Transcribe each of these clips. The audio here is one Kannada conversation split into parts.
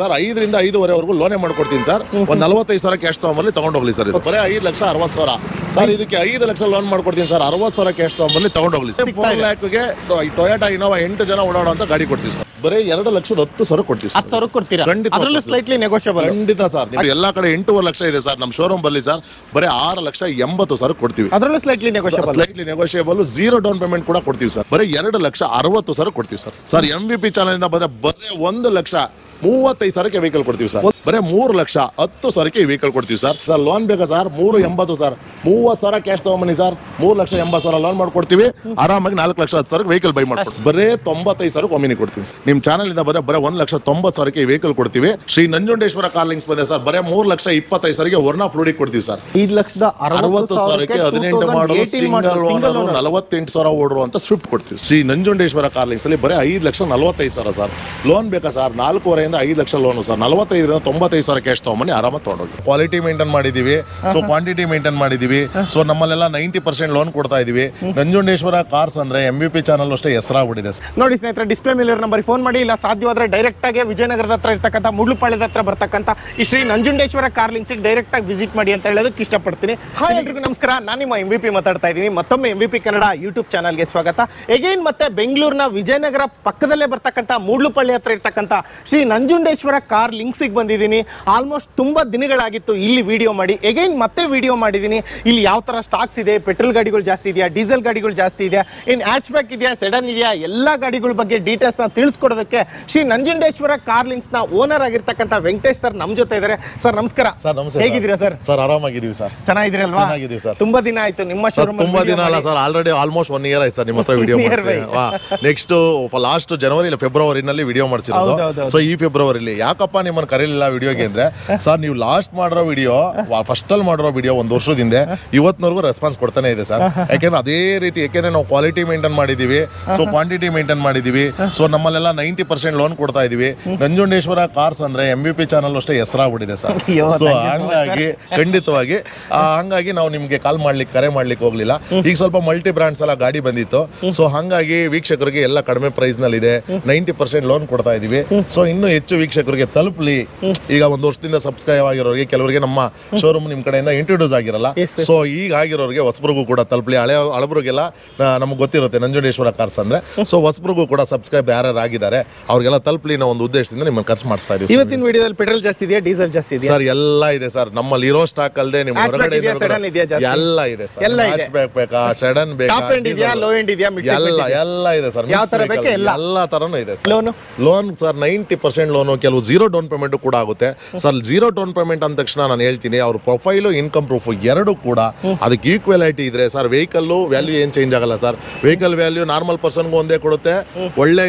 ಸರ್ 5 ರಿಂದ 5.5 ಲೋನೇ ಮಾಡ್ಕೊಡ್ತೀನಿ ಸರ್. ಒಂದು 45,000 ಕ್ಯಾಶ್ ತಗೊಂಬಲ್ಲಿ ತಗೊಂಡೋಗ್ಲಿ ಸರ್. ಇದು ಬರೀ 5,60,000 ಸರ್. ಇದಕ್ಕೆ 5 ಲಕ್ಷ ಲೋನ್ ಮಾಡ್ಕೊಡ್ತೀನಿ ಸರ್. 60,000 ಕ್ಯಾಶ್ ತಗೊಂಬಲ್ಲಿ ತಗೊಂಡೋಗ್ಲಿ ಸರ್. 4 ಲ್ಯಾಕ್ಗೆ ಟೊಯೋಟಾ ಇನೋವಾ 8 ಜನ ಓಡಾಡುವಂತ ಗಾಡಿ ಕೊಡ್ತೀವಿ ಸರ್. ಬರೀ 2,10,000 ಕೊಡ್ತೀವಿ ಸರ್. 10,000 ಕೊಡ್ತೀರಾ? ಖಂಡಿತ. ಅದರಲ್ಲೂ ಸ್ಲೈಟ್ಲಿ ನೆಗೋಷಿಯಬಲ್. ಖಂಡಿತ ಸರ್. ಎಲ್ಲಾ ಕಡೆ 8.5 ಲಕ್ಷ ಇದೆ ಸರ್. ನಮ್ಮ ಶೋರೂಮ್ ಬಲ್ಲಿ ಸರ್ ಬರೀ 6,80,000 ಕೊಡ್ತೀವಿ. ಅದರಲ್ಲೂ slightly negotiable zero down payment ಕೂಡ ಕೊಡ್ತೀವಿ ಸರ್. ಬರೀ 2,60,000 ಕೊಡ್ತೀವಿ ಸರ್. ಸರ್ MVP ಚಾನಲ್ ಇಂದ ಬರೀ 1,35,000 ವೆಹಿಕಲ್ ಕೊಡ್ತೀವಿ ಸರ್. ಬರೀ 3,10,000 ವೆಹಿಕಲ್ ಕೊಡ್ತೀವಿ ಸರ್. ಸರ್ ಲೋನ್ ಬೇಕಾ ಸರ್? 380 ಸರ್. 30,000 ಕ್ಯಾಶ್ ತಗೊಂಬನ್ನಿ ಸರ್. 3,80,000 ಲೋನ್ ಮಾಡ್ಕೊಡ್ತೀವಿ. ಆರಾಮಾಗಿ 4,10,000 ವೆಹಿಕಲ್ ಬೈ ಮಾಡ್ಕೊಡ್ತೀವಿ. ಬರೀ 95,000 ಒಮ್ಮಿನಿ ಕೊಡ್ತೀವಿ ಸರ್. ನಿಮ್ ಚಾನಲ್ ಇಂದ ಬರೀ 1,90,000 ವೆಹಿಕಲ್ ಕೊಡ್ತೀವಿ. ಶ್ರೀ ನಂಜುಂಡೇಶ್ವರ ಕಾರ್ ಲಿಂಕ್ಸ್ ಬಂದೆ ಸರ್. ಬರೀ 3,25,000 ವರ್ನಾ ಫ್ಲೂಡಿ ಕೊಡ್ತೀವಿ ಸರ್. 5,60,000 18 ಮಾಡಲು ಸಿಂಗಲ್ ಓನರ್ 48,000 ಓಡಿರುವಂತ ಸ್ವಿಫ್ಟ್ ಕೊಡ್ತೀವಿ. ಶ್ರೀ ನಂಜುಂಡೇಶ್ವರ ಕಾರ್ ಲಿಂಕ್ಸ್ ಅಲ್ಲಿ ಬರೀ 5,40,000 ಸರ್. ಲೋನ್ ಬೇಕಾ ಸರ್? 4.5 ರಿಂದ 5 ಲಕ್ಷ ಲೋನ್ ಸರ್. 45 ರಿಂದ 95,000 ಕ್ಯಾಶ್ ತಗೊಂಬನ್ನಿ ಆರಾಮಾಗಿ ತಗೊಂಡೋಗಿ. ಕ್ವಾಲಿಟಿ ಮೇಂಟೈನ್ ಮಾಡಿದೀವಿ. ಸೊ ಕ್ವಾಂಟಿಟಿ ಮೇಂಟೈನ್ ಮಾಡಿದೀವಿ. ಸೊ ನಮ್ಮಲ್ಲೆಲ್ಲ 90% ಲೋನ್ ಕೊಡ್ತಾ ಇದೀವಿ. ನಂಜುಂಡೇಶ್ವರ ಕಾರ್ಸ್ ಅಂದ್ರೆ MVP ಚಾನಲ್ ಅಷ್ಟೇ ಹೆಸರಾಗ್ಬಿಟ್ಟಿದೆ ಸರ್. ನೋಡಿ ಸ್ನೇಹಿತರೆ, ಡಿಸ್ಪ್ಲೇ ಮೇಲೆ ನಂಬರ್ ಫೋನ್ ಮಾಡಿ, ಇಲ್ಲ ಸಾಧ್ಯವಾದ್ರೆ ಡೈರೆಕ್ಟ್ ಆಗಿ ವಿಜಯನಗರದ ಹತ್ರ ಇರ್ತಕ್ಕಂಥ ಮುಳ್ಳುಪಾಳ್ಯದ ಹತ್ರ ಬರ್ತಕ್ಕಂಥ ಈ Shri Nanjundeshwara car links direct ಆಗಿ ವಿಸಿಟ್ ಮಾಡಿ ಅಂತ ಹೇಳೋದಕ್ಕೆ ಇಷ್ಟಪಡ್ತೀನಿ. ಹಾಯ್ ಎಲ್ರಿಗೂ ನಮಸ್ಕಾರ, ನಾನು ನಿಮ್ಮ MVP ಮಾತಾಡ್ತಾ ಇದ್ದೀನಿ. ಮತ್ತೊಮ್ಮೆ MVP ಕನ್ನಡ ಯೂಟ್ಯೂಬ್ ಚಾನಲ್ಗೆ ಸ್ವಾಗತ. ಎಗೈನ್ ಮತ್ತೆ ಬೆಂಗಳೂರಿನ ವಿಜಯನಗರ ಪಕ್ಕದಲ್ಲೇ ಬರ್ತಕ್ಕಂಥ ಮೂಡ್ಲುಪಳ್ಳಿ ಹತ್ರ ಇರ್ತಕ್ಕಂಥ ಶ್ರೀ ನಂಜುಂಡೇಶ್ವರ ಕಾರ್ ಲಿಂಕ್ಸಿಗೆ ಬಂದಿದ್ದೀನಿ. ಆಲ್ಮೋಸ್ಟ್ ತುಂಬಾ ದಿನಗಳಾಗಿತ್ತು ಇಲ್ಲಿ ವಿಡಿಯೋ ಮಾಡಿ. ಎಗೈನ್ ಮತ್ತೆ ವಿಡಿಯೋ ಮಾಡಿದ್ದೀನಿ. ಇಲ್ಲಿ ಯಾವ ತರ ಸ್ಟಾಕ್ಸ್ ಇದೆ, ಪೆಟ್ರೋಲ್ ಗಾಡಿಗಳು ಜಾಸ್ತಿ ಇದೆಯಾ, ಡೀಸೆಲ್ ಗಾಡಿಗಳು ಜಾಸ್ತಿ ಇದೆಯಾ, ಇನ್ ಹ್ಯಾಚ್ ಬ್ಯಾಕ್ ಇದೆಯಾ, ಸೆಡನ್ ಇದೆಯಾ, ಎಲ್ಲ ಗಾಡಿಗಳ ಬಗ್ಗೆ ಡೀಟೇಲ್ಸ್ ನ ತಿಳಿಸ್ಕೊಡೋದಕ್ಕೆ ಶ್ರೀ ನಂಜುಂಡೇಶ್ವರ ಕಾರ್ ಲಿಂಕ್ಸ್ ನ ಓನರ್ ಆಗಿರ್ತಕ್ಕಂಥ ವೆಂಕಟೇಶ್ ಸರ್ ನಮ್ಮ ಜೊತೆ ಇದ್ದಾರೆ. ಸರ್ ನಮಸ್ಕಾರ. ಸರ್ ನಮಸ್ತೆ. ಹೇಗಿದ್ದೀರಾ ಸರ್? ಸರ್ ಆರಾಮಾಗಿದ್ದೀವಿ ಸರ್. ಚೆನ್ನಾಗಿದ್ದೀರಲ್ವಾ? ಚೆನ್ನಾಗಿದ್ದೀವಿ ಸರ್. ತುಂಬಾ ದಿನ ಆಯ್ತು ನಿಮ್ಮ ಶೋರೂಮ್. ತುಂಬಾ ದಿನ ಅಲ್ಲ ಸರ್, ಆಲ್ರೆಡಿ ಆಲ್ಮೋಸ್ಟ್ 1 ಇಯರ್ ಆಯ್ತು ಸರ್ ನಿಮ್ಮ ಹತ್ರ ವಿಡಿಯೋ ಮಾಡಿ. ನೆಕ್ಸ್ಟ್ ಲಾಸ್ಟ್ ಜನವರಿ ಇಲ್ಲ ಫೆಬ್ರವರಿನಲ್ಲಿ ವಿಡಿಯೋ ಮಾಡ್ಸಿರೋದು. ಸೊ ಈ ಫೆಬ್ರವರಿಲಿ ಯಾಕಪ್ಪ ನಿಮ್ಮನ್ನ ಕರೀಲಿಲ್ಲ ವಿಡಿಯೋಗೆ ಅಂದ್ರೆ, ಸರ್ ನೀವು ಲಾಸ್ಟ್ ಮಾಡಿರೋ ವಿಡಿಯೋ, ಫಸ್ಟ್ ಅಲ್ಲಿ ಮಾಡಿರೋ ವಿಡಿಯೋ 1 ವರ್ಷದಿಂದ ಇವತ್ತಿನವರೆಗೂ ರೆಸ್ಪಾನ್ಸ್ ಕೊಡ್ತಾನೆ ಇದೆ ಸರ್. ಯಾಕೆಂದ್ರೆ ಅದೇ ರೀತಿ, ಯಾಕೆಂದ್ರೆ ನಾವು ಕ್ವಾಲಿಟಿ ಮೇಂಟೈನ್ ಮಾಡಿದೀವಿ, ಸೊ ಕ್ವಾಂಟಿಟಿ ಮೇಂಟೈನ್ ಮಾಡಿದೀವಿ. ಸೊ ನಮ್ಮಲ್ಲೆಲ್ಲ 90% ಲೋನ್ ಕೊಡ್ತಾ ಇದೀವಿ. ನಂಜುಂಡೇಶ್ವರ ಕಾರ್ಸ್ ಅಂದ್ರೆ MVP ಚಾನಲ್ ಅಷ್ಟೇ ಹೆಸರಾಗ್ಬಿಟ್ಟಿದೆ ಸರ್. ಸೊ ಹಂಗಾಗಿ ಖಂಡಿತವಾಗಿ ಹಂಗಾಗಿ ನಾವು ನಿಮ್ಗೆ ಕರೆ ಮಾಡ್ಲಿಕ್ಕೆ ಹೋಗ್ಲಿಲ್ಲ. ಈಗ ಸ್ವಲ್ಪ ಮಲ್ಟಿ ಬ್ರಾಂಡ್ಸ್ ಎಲ್ಲ ಗಾಡಿ ಬಂದಿತ್ತು. ಸೊ ಹಂಗಾಗಿ ವೀಕ್ಷಕರಿಗೆ ಎಲ್ಲ ಕಡಿಮೆ ಪ್ರೈಸ್ ನಲ್ಲಿ ಇದೆ. 90% ಲೋನ್ ಕೊಡ್ತಾ ಇದೀವಿ. ಸೊ ಇನ್ನೂ ಹೆಚ್ಚು ವೀಕ್ಷಕರಿಗೆ ತಲುಪಲಿ. ಈಗ 1 ವರ್ಷದಿಂದ ಸಬ್ಸ್ಕ್ರೈಬ್ ಆಗಿರೋರಿಗೆ, ಕೆಲವರಿಗೆ ನಮ್ಮ ಶೋರೂಮ್ ನಿಮ್ ಕಡೆಯಿಂದ ಇಂಟ್ರೊಡ್ಯೂಸ್ ಆಗಿರಲ್ಲ. ಸೊ ಈಗ ಆಗಿರೋರಿಗೆ ಹೊಸಬ್ರಿಗೂ ಕೂಡ ತಲುಪಲಿ. ಹಳಬರಿಗೆಲ್ಲ ನಮ್ಗೆ ಗೊತ್ತಿರುತ್ತೆ ನಂಜುಂಡೇಶ್ವರ ಕಾರ್ಸ್ ಅಂದ್ರೆ. ಸೊ ಹೊಸಬ್ರಿಗೂ ಕೂಡ ಸಬ್ಸ್ಕ್ರೈಬ್ ಯಾರು ಆಗಿದ್ದಾರೆ ಅವ್ರಿಗೆಲ್ಲ ತಲುಪಲಿ ಅನ್ನೋ ಒಂದು ಉದ್ದೇಶದಿಂದ ನಿಮ್ಮನ್ನು ಖರ್ಚು ಮಾಡಿಸ್ತಾ ಇದೀವಿ. ಇವತ್ತಿನ ವಿಡಿಯೋದಲ್ಲಿ ಪೆಟ್ರೋಲ್ ಜಾಸ್ತಿ ಇದೆಯಾ, ಡೀಸೆಲ್ ಜಾಸ್ತಿ ಇದೆಯಾ? ಸರ್ ಎಲ್ಲ ಇದೆ ಸರ್. ನಮ್ಮಲ್ಲಿ ಇರೋ ಸ್ಟಾಕ್ ಅಲ್ಲದೆ ನಿಮ್ಮ ಹೊರಗಡೆ ಎಲ್ಲ ಇದೆ ಸರ್. ಹ್ಯಾಚ್ ಬ್ಯಾಕ್ ಬೇಕಾ, ಸೆಡನ್ ಬೇಕಾ, ಟಾಪ್ ಎಂಡ್ ಇದೆಯಾ, ಲೋ ಎಂಡ್ ಇದೆಯಾ, ಮಿಡ್ ಎಲ್ಲ ಇದೆ ಸರ್. ಯಾವ ತರ ಬೇಕು ಎಲ್ಲ ತರನೂ ಇದೆ ಸರ್. ಲೋನ್ ಸರ್ 90% ಲೋನು, ಕೆಲವು ಝೀರೋ ಡೌನ್ ಪೇಮೆಂಟ್ ಕೂಡ ಆಗುತ್ತೆ ಸರ್. ಝೀರೋ ಡೌನ್ ಪೇಮೆಂಟ್ ಅಂದ ತಕ್ಷಣ ನಾನು ಹೇಳ್ತೀನಿ, ಅವ್ರ ಪ್ರೊಫೈಲು ಇನ್ಕಮ್ ಪ್ರೂಫ್ ಎರಡು ಕೂಡ ಅದಕ್ಕೆ ಈಕ್ವಾಲಿಟಿ ಇದ್ರೆ ಸರ್, ವೆಹಿಕಲ್ ವ್ಯಾಲ್ಯೂ ಏನ್ ಚೇಂಜ್ ಆಗಲ್ಲ ಸರ್. ವೆಹಿಕಲ್ ವ್ಯಾಲ್ಯೂ ನಾರ್ಮಲ್ ಪರ್ಸನ್ಗೂ ಒಂದೇ ಕೊಡುತ್ತೆ, ಒಳ್ಳೆ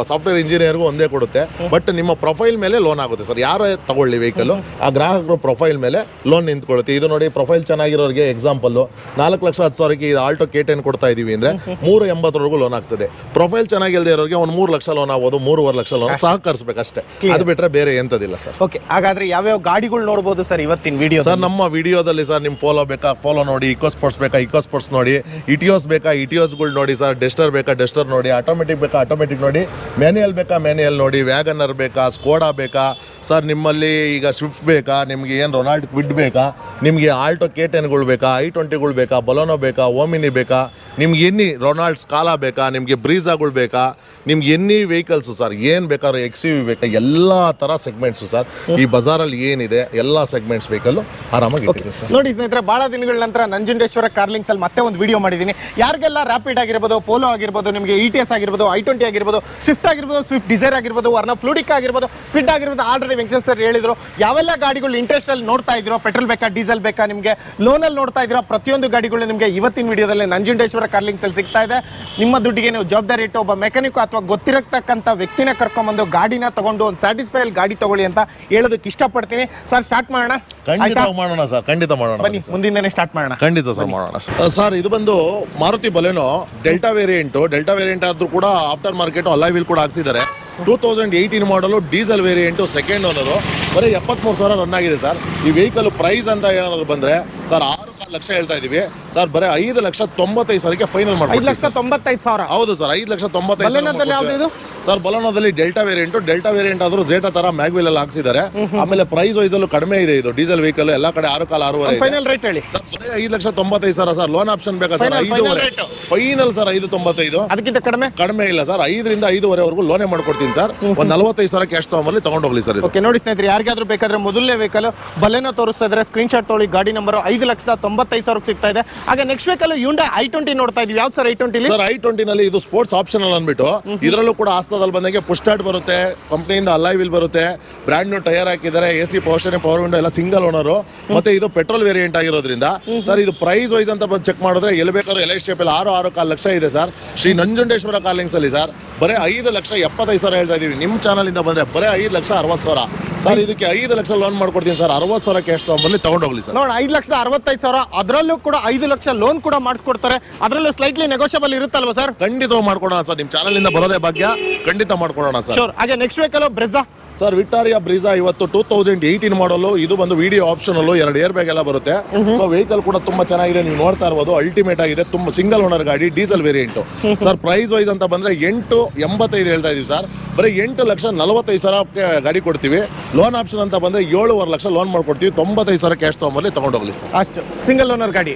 ಸಾಫ್ಟ್ವೇರ್ ಇಂಜಿನಿಯರ್ಗೂ ಒಂದೇ ಕೊಡುತ್ತೆ. ಬಟ್ ನಿಮ್ಮ ಪ್ರೊಫೈಲ್ ಮೇಲೆ ಲೋನ್ ಆಗುತ್ತೆ ಸರ್. ಯಾರೇ ತಗೊಳ್ಳಿ ವೆಹಿಕಲ್, ಆ ಗ್ರಾಹಕರು ಪ್ರೊಫೈಲ್ ಮೇಲೆ ಲೋನ್ ನಿಂತ್ಕೊಳ್ಳುತ್ತೆ. ಇದು ನೋಡಿ, ಪ್ರೊಫೈಲ್ ಚೆನ್ನಾಗಿರೋರಿಗೆ ಎಕ್ಸಾಂಪಲ್ 4,10,000 ಆಲ್ಟೋ K10 ಕೊಡ್ತಾ ಇದೀವಿ ಅಂದ್ರೆ 380 ಲೋನ್ ಆಗ್ತದೆ. ಪ್ರೊಫೈಲ್ ಚೆನ್ನಾಗಿಲ್ಲದೆ ಇರೋರಿಗೆ 1 ಲಕ್ಷ ಲೋನ್ ಆಗ್ಬೋದು, 3.5 ಲಕ್ಷ ಲೋನ್ ಸಹಕರಿಸಬೇಕಷ್ಟೇ. ಅದು ಬಿಟ್ರೆ ಬೇರೆ ಎಂತದಿಲ್ಲ ಸರ್. ಓಕೆ, ಹಾಗಾದ್ರೆ ಯಾವ್ಯಾವ ಗಾಡಿಗಳು ನೋಡಬಹುದು ಸರ್ ಇವತ್ತಿನ ವಿಡಿಯೋ? ಸರ್ ನಮ್ಮ ವಿಡಿಯೋದಲ್ಲಿ ಸರ್ ನಿಮ್ ಪೋಲೋ ಬೇಕಾ, ಪೋಲೋ ನೋಡಿ. ಇಕೋ ಸ್ಪೋರ್ಟ್ಸ್ ಬೇಕಾ, ಇಕೋ ಸ್ಪೋರ್ಟ್ಸ್ ನೋಡಿ. ಇಟಿಯೋಸ್ ಬೇಕಾ, ಇಟಿಯೋಸ್ಗಳು ನೋಡಿ ಸರ್. ಡೆಸ್ಟರ್ ಬೇಕಾ, ಡೆಸ್ಟರ್ ನೋಡಿ. ಆಟೋಮೆಟಿಕ್ ಬೇಕಾ, ಆಟೋಮೆಟಿಕ್ ನೋಡಿ. ಮ್ಯಾನ್ಯಲ್ ಬೇಕಾ, ಮ್ಯಾನ್ಯಲ್ ನೋಡಿ. ವ್ಯಾಗನರ್ ಬೇಕಾ, ಸ್ಕೋಡಾ ಬೇಕಾ ಸರ್. ನಿಮ್ಮಲ್ಲಿ ಈಗ ಸ್ವಿಫ್ಟ್ ಬೇಕಾ, ನಿಮ್ಗೆ ಏನು ರೊನಾಲ್ಡ್ ಕ್ವಿಡ್ ಬೇಕಾ, ನಿಮ್ಗೆ ಆಲ್ಟೋ K10ಗಳು ಬೇಕಾ, i20ಗಳು ಬೇಕಾ, ಬಲೋನೋ ಬೇಕಾ, ಓಮಿನಿ ಬೇಕಾ, ನಿಮ್ಗೆ ಎನ್ನಿ ರೊನಾಲ್ಡ್ ಸ್ಕಾಲಾ ಬೇಕಾ, ನಿಮ್ಗೆ ಬ್ರೀಜಾಗಳು ಬೇಕಾ, ನಿಮ್ಗೆ ಎನ್ನಿ ವೆಹಿಕಲ್ಸ್ ಸರ್, ಏನ್ ಬೇಕಾದ್ರೂ XUV ಬೇಕಾ, ಎಲ್ಲಾ ತರ ಸೆಗ್ಮೆಂಟ್ಸ್ ಸರ್. ಈ ಬಜಾರಲ್ಲಿ ಏನಿದೆ ಎಲ್ಲಾ ಸೆಗ್ಮೆಂಟ್ಸ್ ವೆಹಿಕಲ್ ಆರಾಮಾಗಿ ಸರ್. ನೋಡಿ ಸ್ನೇಹಿತರೆ, ಬಹಳ ದಿನಗಳ ನಂತರ ನಂಜುಂಡೇಶ್ವರ ಕಾರ್ ಲಿಂಕ್ಸ್ ಅಲ್ಲಿ ಮತ್ತೆ ಒಂದು ವಿಡಿಯೋ ಮಾಡಿದ್ದೀನಿ. ಯಾರಿಗೆಲ್ಲ ರ್ಯಾಪಿಡ್ ಆಗಿರ್ಬೋದು, ಪೋಲೋ ಆಗಿರ್ಬೋದು, ನಿಮಗೆ ETS ಆಗಿರ್ಬೋದು, i20 ಆಗಿರ್ಬೋದು, ಸ್ವಿಫ್ಟ್ ಆಗಿರ್ಬೋದು, ಸ್ವಿಫ್ಟ್ ಡಿಸೈರ್ ಆಗಿರ್ಬೋದು, ವರ್ನಾ ಫ್ಲೂಡಿಕ್ ಆಗಿರ್ಬೋದು, ಫಿಡ್ ಆಗಿರ್ಬೋದು, ಆಲ್ರೆಡಿ ವೆಂಕಟೇಶ್ ಸರ್ ಹೇಳಿದ್ರು ಯಾವೆಲ್ಲ ಗಾಡಿಗಳು ಇಂಟ್ರೆಸ್ಟ್ ಅಲ್ಲಿ ನೋಡ್ತಾ ಇದ್ರು, ಪೆಟ್ರೋಲ್ ಬೇಕಾ, ಡೀಸೆಲ್ ಬೇಕಾ, ನಿಮಗೆ ಲೋನ್ ಅಲ್ಲಿ ನೋಡ್ತಾ ಇದ್ರು, ಪ್ರತಿಯೊಂದು ಗಾಡಿಗಳು ನಿಮಗೆ ಇವತ್ತಿನ ವಿಡಿಯೋದಲ್ಲಿ ನಂಜುಂಡೇಶ್ವರ ಕಾರ್ ಲಿಂಕ್ಸ್ ಅಲ್ಲಿ ಸಿಗ್ತಾ ಇದೆ. ನಿಮ್ಮ ದುಡ್ಡಿಗೆ ನೀವು ಜವಾಬ್ದಾರಿ ಇಟ್ಟು ಒಬ್ಬ ಮೆಕ್ಯಾನಿಕ್ ಅಥವಾ ಗೊತ್ತಿರತಕ್ಕಂಥ ವ್ಯಕ್ತಿನ ಕರ್ಕೊಂಡ್ಬಂದು ಗಾಡಿನ ತಗೊಂಡು ಒಂದು ಸ್ಯಾಟಿಸ್ಫೈ ಗಾಡಿ ತಗೊಳ್ಳಿ ಅಂತ ಹೇಳೋದಕ್ಕೆ ಇಷ್ಟಪಡ್ತೀನಿ. ಸರ್ ಸ್ಟಾರ್ಟ್ ಮಾಡೋಣ? ಖಂಡಿತ ಮಾಡೋಣ ಸರ್, ಖಂಡಿತ ಮಾಡೋಣ. ಬನ್ನಿ, ಮುಂದಿನನೇ ಸ್ಟಾರ್ಟ್ ಮಾಡೋಣ. ಖಂಡಿತ ಸರ್ ಮಾಡೋಣ ಸರ್. ಇದು ಬಂದು ಮಾರುತಿ ಬಲೆನೋ ಡೆಲ್ಟಾ ವೇರಿಯಂಟ್ ಆದ್ರೂ ಕೂಡ ಆಫ್ಟರ್ ಮಾರ್ಕೆಟ್ ಅಲಾಯ್ ವೀಲ್ ಕೂಡ ಹಾಕ್ಸಿದ್ದಾರೆ. 2018 ಮಾಡಲು ಡೀಸೆಲ್ ವೇರಿಯಂಟು, ಸೆಕೆಂಡ್ ಓನರು. ಬರೀ 73,000 ರನ್ ಆಗಿದೆ ಸರ್. ಈ ವೆಹಿಕಲ್ ಪ್ರೈಸ್ ಅಂತ ಏನಾದ್ರು ಬಂದ್ರೆ ಸರ್ 6 ಲಕ್ಷ ಹೇಳ್ತಾ ಇದೀವಿ ಸರ್ ಬರೀ 5,95,000 ಫೈನಲ್ ಮಾಡಿ 5,95,000. ಹೌದು ಸರ್ 5,95,000 ಇದು ಸರ್ ಬಲೋನದಲ್ಲಿ ಡೆಲ್ಟಾ ವೇರಿಯಂಟ್ ಆದ್ರೂ ಜೇಟಾ ತರ ಮ್ಯಾಗ್ವಿಲ್ ಅಲ್ಲಿ ಹಾಕ್ಸಿದ್ದಾರೆ. ಆಮೇಲೆ ಪ್ರೈಸ್ ವೈಸ್ ಅಲ್ಲೂ ಕಡಿಮೆ ಇದೆ. ಇದು ಡೀಸೆಲ್ ವೆಹಿಕಲ್ ಎಲ್ಲಾ ಕಡೆ 6 ಕಾಲ 6.5 ಫೈನಲ್ ರೇಟ್ ಹೇಳಿ ಸರ್. 5,95,000 ಸರ್. ಲೋನ್ ಆಪ್ಷನ್ ಬೇಕಾ ಸರ್? 5.5 final sir. 5.95 ಅದಕ್ಕಿಂತ ಕಡಿಮೆ ಇಲ್ಲ ಸರ್. 5ರಿಂದ 5.5 ಲೋನೇ ಮಾಡ್ಕೊಡ್ತೀನಿ ಸರ್. ಒಂದು 45,000 ಕ್ಯಾಶ್ ತಗೊಂಬರ್ಲಿ ತಗೊಂಡೋಗ್ಲಿ ಸರ್. ಓಕೆ ನೋಡಿ ಸ್ನೇಹಿತರೆ, ಯಾರಿಗಾದ್ರೂ ಬೇಕಾದ್ರೆ ಮೊದಲನೇ ವೆಹಿಕಲ್ ಬಲೆನೋ ತೋರಿಸ್ತಾ ಇದ್ರೆ ಸ್ಕ್ರೀನ್ ಶಾಟ್ ತೊಗೊಳ್ಳಿ. ಗಾಡಿ ನಂಬರ್ 5,95,000 ಸಿಗ್ತಾ ಇದೆ. ಹಾಗೆ ನೆಕ್ಸ್ಟ್ ವೆಹಿಕಲ್ Hyundai i20 ನೋಡ್ತಾ ಇದೀವಿ. ಯಾವ್ದು ಸರ್ i20 ಸರ್? i20 ನಲ್ಲಿ ಇದು ಸ್ಪೋರ್ಟ್ಸ್ ಆಪ್ಷನಲ್ ಅಂದ್ಬಿಟ್ಟು ಇದರಲ್ಲೂ ಕೂಡ ಆಸ್ತಾದಲ್ಲಿ ಬಂದಂಗೆ ಪುಷ್ ಸ್ಟಾರ್ಟ್ ಬರುತ್ತೆ, ಕಂಪ್ನಿಯಿಂದ ಅಲಾಯ್ ವೀಲ್ ಬರುತ್ತೆ, ಬ್ರ್ಯಾಂಡ್ ನ್ಯೂ ಟೈರ್ ಹಾಕಿದ್ದಾರೆ, AC ಪವರ್ ವಿಂಡೋ ಎಲ್ಲ ಸಿಂಗಲ್ ಓನರ್, ಮತ್ತೆ ಇದು ಪೆಟ್ರೋಲ್ ವೇರಿಯಂಟ್ ಆಗಿರೋದ್ರಿಂದ ಸರ್ ಇದು ಪ್ರೈಸ್ ವೈಸ್ ಅಂತ ಬಂದು ಚೆಕ್ ಮಾಡಿದ್ರೆ ಎಲ್ಲಿ ಬೇಕಾದ್ರೂ LI ಸ್ಟೇಪ್ 6.5 ಲಕ್ಷ ಇದೆ ಸರ್. ಶ್ರೀ ನಂಜುಂಡೇಶ್ವರ ಕಾರ್ಲಿಂಗ್ಸ್ ಅಲ್ಲಿ ಸರ್ ಬರೀ 5,75,000 ಹೇಳ್ತಾ ಇದೀವಿ. ನಿಮ್ ಚಾನಲ್ ಇಂದ ಬಂದ್ರೆ ಬರೀ 5,60,000 ಸರ್. ಇದಕ್ಕೆ 5 ಲಕ್ಷ ಲೋನ್ ಮಾಡ್ಕೊಡ್ತೀನಿ ಸರ್. 60,000 ಕ್ಯಾಶ್ ತಗೊಂಡ್ಬರ್ಲಿ ತಗೊಂಡೋಗ್ಲಿ ಸರ್. ನೋಡಿ 5,65,000 ಅದರಲ್ಲೂ ಕೂಡ 5 ಲಕ್ಷ ಲೋನ್ ಕೂಡ ಮಾಡಿಸ್ಕೊಡ್ತಾರೆ. ಅದರಲ್ಲೂ ಸ್ಲೈಟ್ಲಿ ನೆಗೋಷಿಯಬಲ್ ಇರುತ್ತಲ್ವಾ ಸರ್? ಖಂಡಿತ ಮಾಡ್ಕೊಡೋಣ ಸರ್. ನಿಮ್ ಚಾನಲ್ ಇಂದ ಬರೋದೇ ಭಾಗ್ಯ. ಖಂಡಿತ ಮಾಡ್ಕೊಡೋಣ ಸರ್. ಹಾಗೆ next vehicle Brezza sir. Vitara Brezza ಇವತ್ತು 2018 ಮಾಡಲು. ಇದು ಬಂದು ವಿಡಿಯೋ ಆಪ್ಷನ್ ಅಲ್ಲೂ 2 ಏರ್ ಬ್ಯಾಗ್ ಎಲ್ಲ ಬರುತ್ತೆ. ಸೊ ವೆಹಿಕಲ್ ಕೂಡ ತುಂಬಾ ಚೆನ್ನಾಗಿದೆ. ನೀವು ನೋಡ್ತಾ ಇರ್ಬೋದು, ಅಲ್ಟಿಮೇಟ್ ಆಗಿದೆ. ತುಂಬಾ ಸಿಂಗಲ್ ಓನರ್ ಗಾಡಿ, diesel variant sir. Price wise ಅಂತ ಬಂದ್ರೆ 8,85 ಹೇಳ್ತಾ ಇದೀವಿ ಸರ್. ಬರೀ 8,45,000 ಗಾಡಿ ಕೊಡ್ತೀವಿ. ಲೋನ್ ಆಪ್ಷನ್ ಅಂತ ಬಂದ್ರೆ 7.5 ಲಕ್ಷ ಲೋನ್ ಮಾಡ್ಕೊಡ್ತೀವಿ. 95,000 ಕ್ಯಾಶ್ ತಗೊಂಬರ್ಲಿ ತಗೊಂಡೋಗ್ಲಿ ಸರ್. ಅಷ್ಟು ಸಿಂಗಲ್ ಓನರ್ ಗಾಡಿ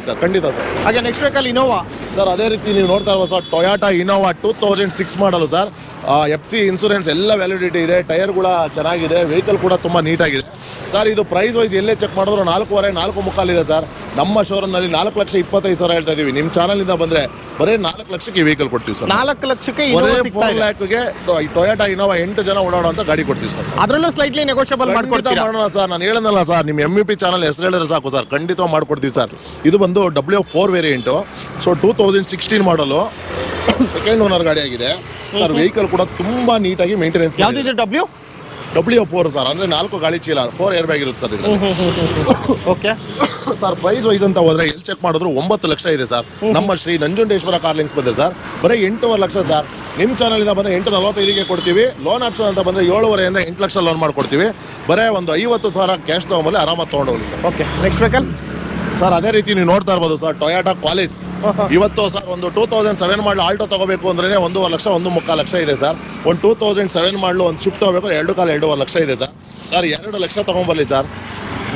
ಸರ್. ಖಂಡಿತ ಸರ್. ಹಾಗೆ ನೆಕ್ಸ್ಟ್ ವೆಹಿಕಲ್ ಇನೋವಾ ಸರ್. ಅದೇ ರೀತಿ ನೀವು ನೋಡ್ತಾ ಇರ್ಬೋದು ಸರ್, ಟೊಯಾಟಾ ಇನೋವಾ 2006 ಮಾಡಲು ಸರ್. FC ಇನ್ಸೂರೆನ್ಸ್ ಎಲ್ಲ ವ್ಯಾಲಿಡಿಟಿ ಇದೆ. ಟೈರ್ಗಳ ಚೆನ್ನಾಗಿದೆ. ವೆಹಿಕಲ್ ಕೂಡ ತುಂಬಾ ನೀಟಾಗಿದೆ ಸರ್. ಇದು ಪ್ರೈಸ್ ವೈಸ್ ಎಲ್ಲೇ ಚೆಕ್ ಮಾಡಿದ್ರು 4.25 4.25 ಇದೆ ಸರ್. ನಮ್ಮ ಶೋರೂಮ್ ನಲ್ಲಿ 4,25,000 ಹೇಳ್ತಾ ಇದೀವಿ. ನಿಮ್ ಚಾನಲ್ ಇಂದ ಬಂದ್ರೆ ಬರೀ 4 ಲಕ್ಷಕ್ಕೆ ವೆಹಿಕಲ್ ಕೊಡ್ತೀವಿ ಸರ್. 4 ಲಕ್ಷಕ್ಕೆ 4 ಲ್ಯಾಕ್ಗೆ ಟೊಯಾಟಾ ಇನೋವಾ 8 ಜನ ಓಡಾಡುವಂತ ಗಾಡಿ ಕೊಡ್ತೀವಿ ಸರ್. ಅದರಲ್ಲೂ ಸ್ಲೈಟ್ಲಿ ನೆಗೋಷಿಯಬಲ್ ಮಾಡ್ಕೊಡ್ತೀರಾ? ಮಾಡೋಣ ಸರ್. ನಾನು ಹೇಳನಲ್ಲ ಸರ್, ನಿಮ್ಮ MVP ಚಾನಲ್ ಹೆಸರು ಹೇಳಿದ್ರೆ ಸಾಕು ಸರ್. ಖಂಡಿತ ಮಾಡ್ಕೊಡ್ತೀವಿ ಸರ್. ಇದು ಬಂದು W4 ವೇರಿಯಂಟ್. ಸೊ 2016 ಮಾಡಲು, ಸೆಕೆಂಡ್ ಓನರ್ ಗಾಡಿ ಆಗಿದೆ ಸರ್. ವೆಹಿಕಲ್ ಕೂಡ ತುಂಬಾ ನೀಟಾಗಿ ಮೇಂಟೆನೆನ್ಸ್. ಯಾವ್ದಿದೆ W4 sir. ಅಂದ್ರೆ 4 ಗಾಳಿ ಚೀಲ, 4 ಏರ್ ಬ್ಯಾಗ್ ಇರುತ್ತೆ ಸರ್. Okay sir. ಪ್ರೈಸ್ ವೈಸ್ ಅಂತ ಹೋದ್ರೆ ಎಲ್ಲಿ ಚೆಕ್ ಮಾಡಿದ್ರು 9 ಲಕ್ಷ ಇದೆ ಸರ್. ನಮ್ಮ ಶ್ರೀ ನಂಜುಂಡೇಶ್ವರ ಕಾರ್ಲಿಂಗ್ಸ್ ಬಂದ್ರೆ ಸರ್ ಬರೀ 8.5 ಲಕ್ಷ ಸರ್. ನಿಮ್ ಚಾನಲ್ ಇಂದ ಬಂದ್ರೆ 8,45,000 ಕೊಡ್ತೀವಿ. ಲೋನ್ ಆಪ್ಷನ್ ಅಂತ ಬಂದ್ರೆ 7.5 8 ಲಕ್ಷ ಲೋನ್ ಮಾಡ್ಕೊಡ್ತೀವಿ. ಬರೀ ಒಂದು 50,000 ಕ್ಯಾಶ್ ತಗೊಂಬಲ್ಲಿ ಆರಾಮಾಗಿ ತಗೊಂಡೋಗ್ಲಿ sir. Okay next vehicle sir. ಅದೇ ರೀತಿ ನೀವು ನೋಡ್ತಾ ಇರ್ಬೋದು ಸರ್, ಟೊಯಾಟಾ ಕ್ವಾಲಿಸ್ ಇವತ್ತು ಸರ್ ಒಂದು 2007 ಮಾಡಲು ಆಲ್ಟೋ ತಗೋಬೇಕು ಅಂದ್ರೆ 1.5 ಲಕ್ಷ 1.25 ಲಕ್ಷ ಇದೆ ಸರ್. ಒಂದು 2007 ಮಾಡಲು ಒಂದು ಶಿಫ್ಟ್ ತಗೋಬೇಕು 2.5 ಲಕ್ಷ ಇದೆ ಸರ್. 2 ಲಕ್ಷ ತಗೊಂಬರ್ಲಿ ಸರ್.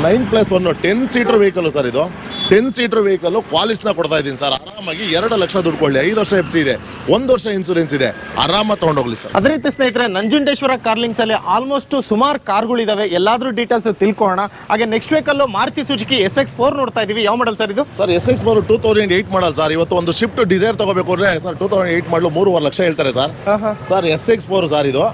9+1 10 seater vehicle sir. ಇದು 10 ಸೀಟರ್ ವೆಹಿಕಲ್ ಕ್ವಾಲಿಸ್ನ ಕೊಡ್ತಾ ಇದ್ದೀನಿ ಸರ್. ಆರಾಮಾಗಿ 2 ಲಕ್ಷ ದುಡ್ಡು ಕೊಳ್ಳಿ. 5 ವರ್ಷ FC ಇದೆ, 1 ವರ್ಷ ಇನ್ಸೂರೆನ್ಸ್ ಇದೆ. ಆರಾಮಾಗಿ ತಗೊಂಡೋಗ್ಲಿ ಸರ್. ಅದೇ ರೀತಿ ಸ್ನೇಹಿತರೆ, ನಂಜುಂಡೇಶ್ವರ ಕಾರ್ಲಿಂಗ್ಸ್ ಅಲ್ಲಿ ಆಲ್ಮೋಸ್ಟ್ ಸುಮಾರು ಕಾರ್ಗಳಿದಾವೆ. ಎಲ್ಲಾದ್ರೂ ಡೀಟೇಲ್ಸ್ ತಿಳ್ಕೊಳ್ಳೋಣ. ಹಾಗೆ next vehicle Maruti Suzuki SX4 ನೋಡ್ತಾ ಇದೀವಿ. ಯಾವ ಮಾಡಲ್ ಸರ್ ಇದು? Sir SX4 2008 model sir. ಇವತ್ತು ಒಂದು ಶಿಫ್ಟ್ ಡಿಸೈರ್ ತಗೋಬೇಕು ಅಂದ್ರೆ ಸರ್ 2008 ಮಾಡಲು 3.5 ಲಕ್ಷ ಹೇಳ್ತಾರೆ ಸರ್. Sir SX4 sir. ಇದು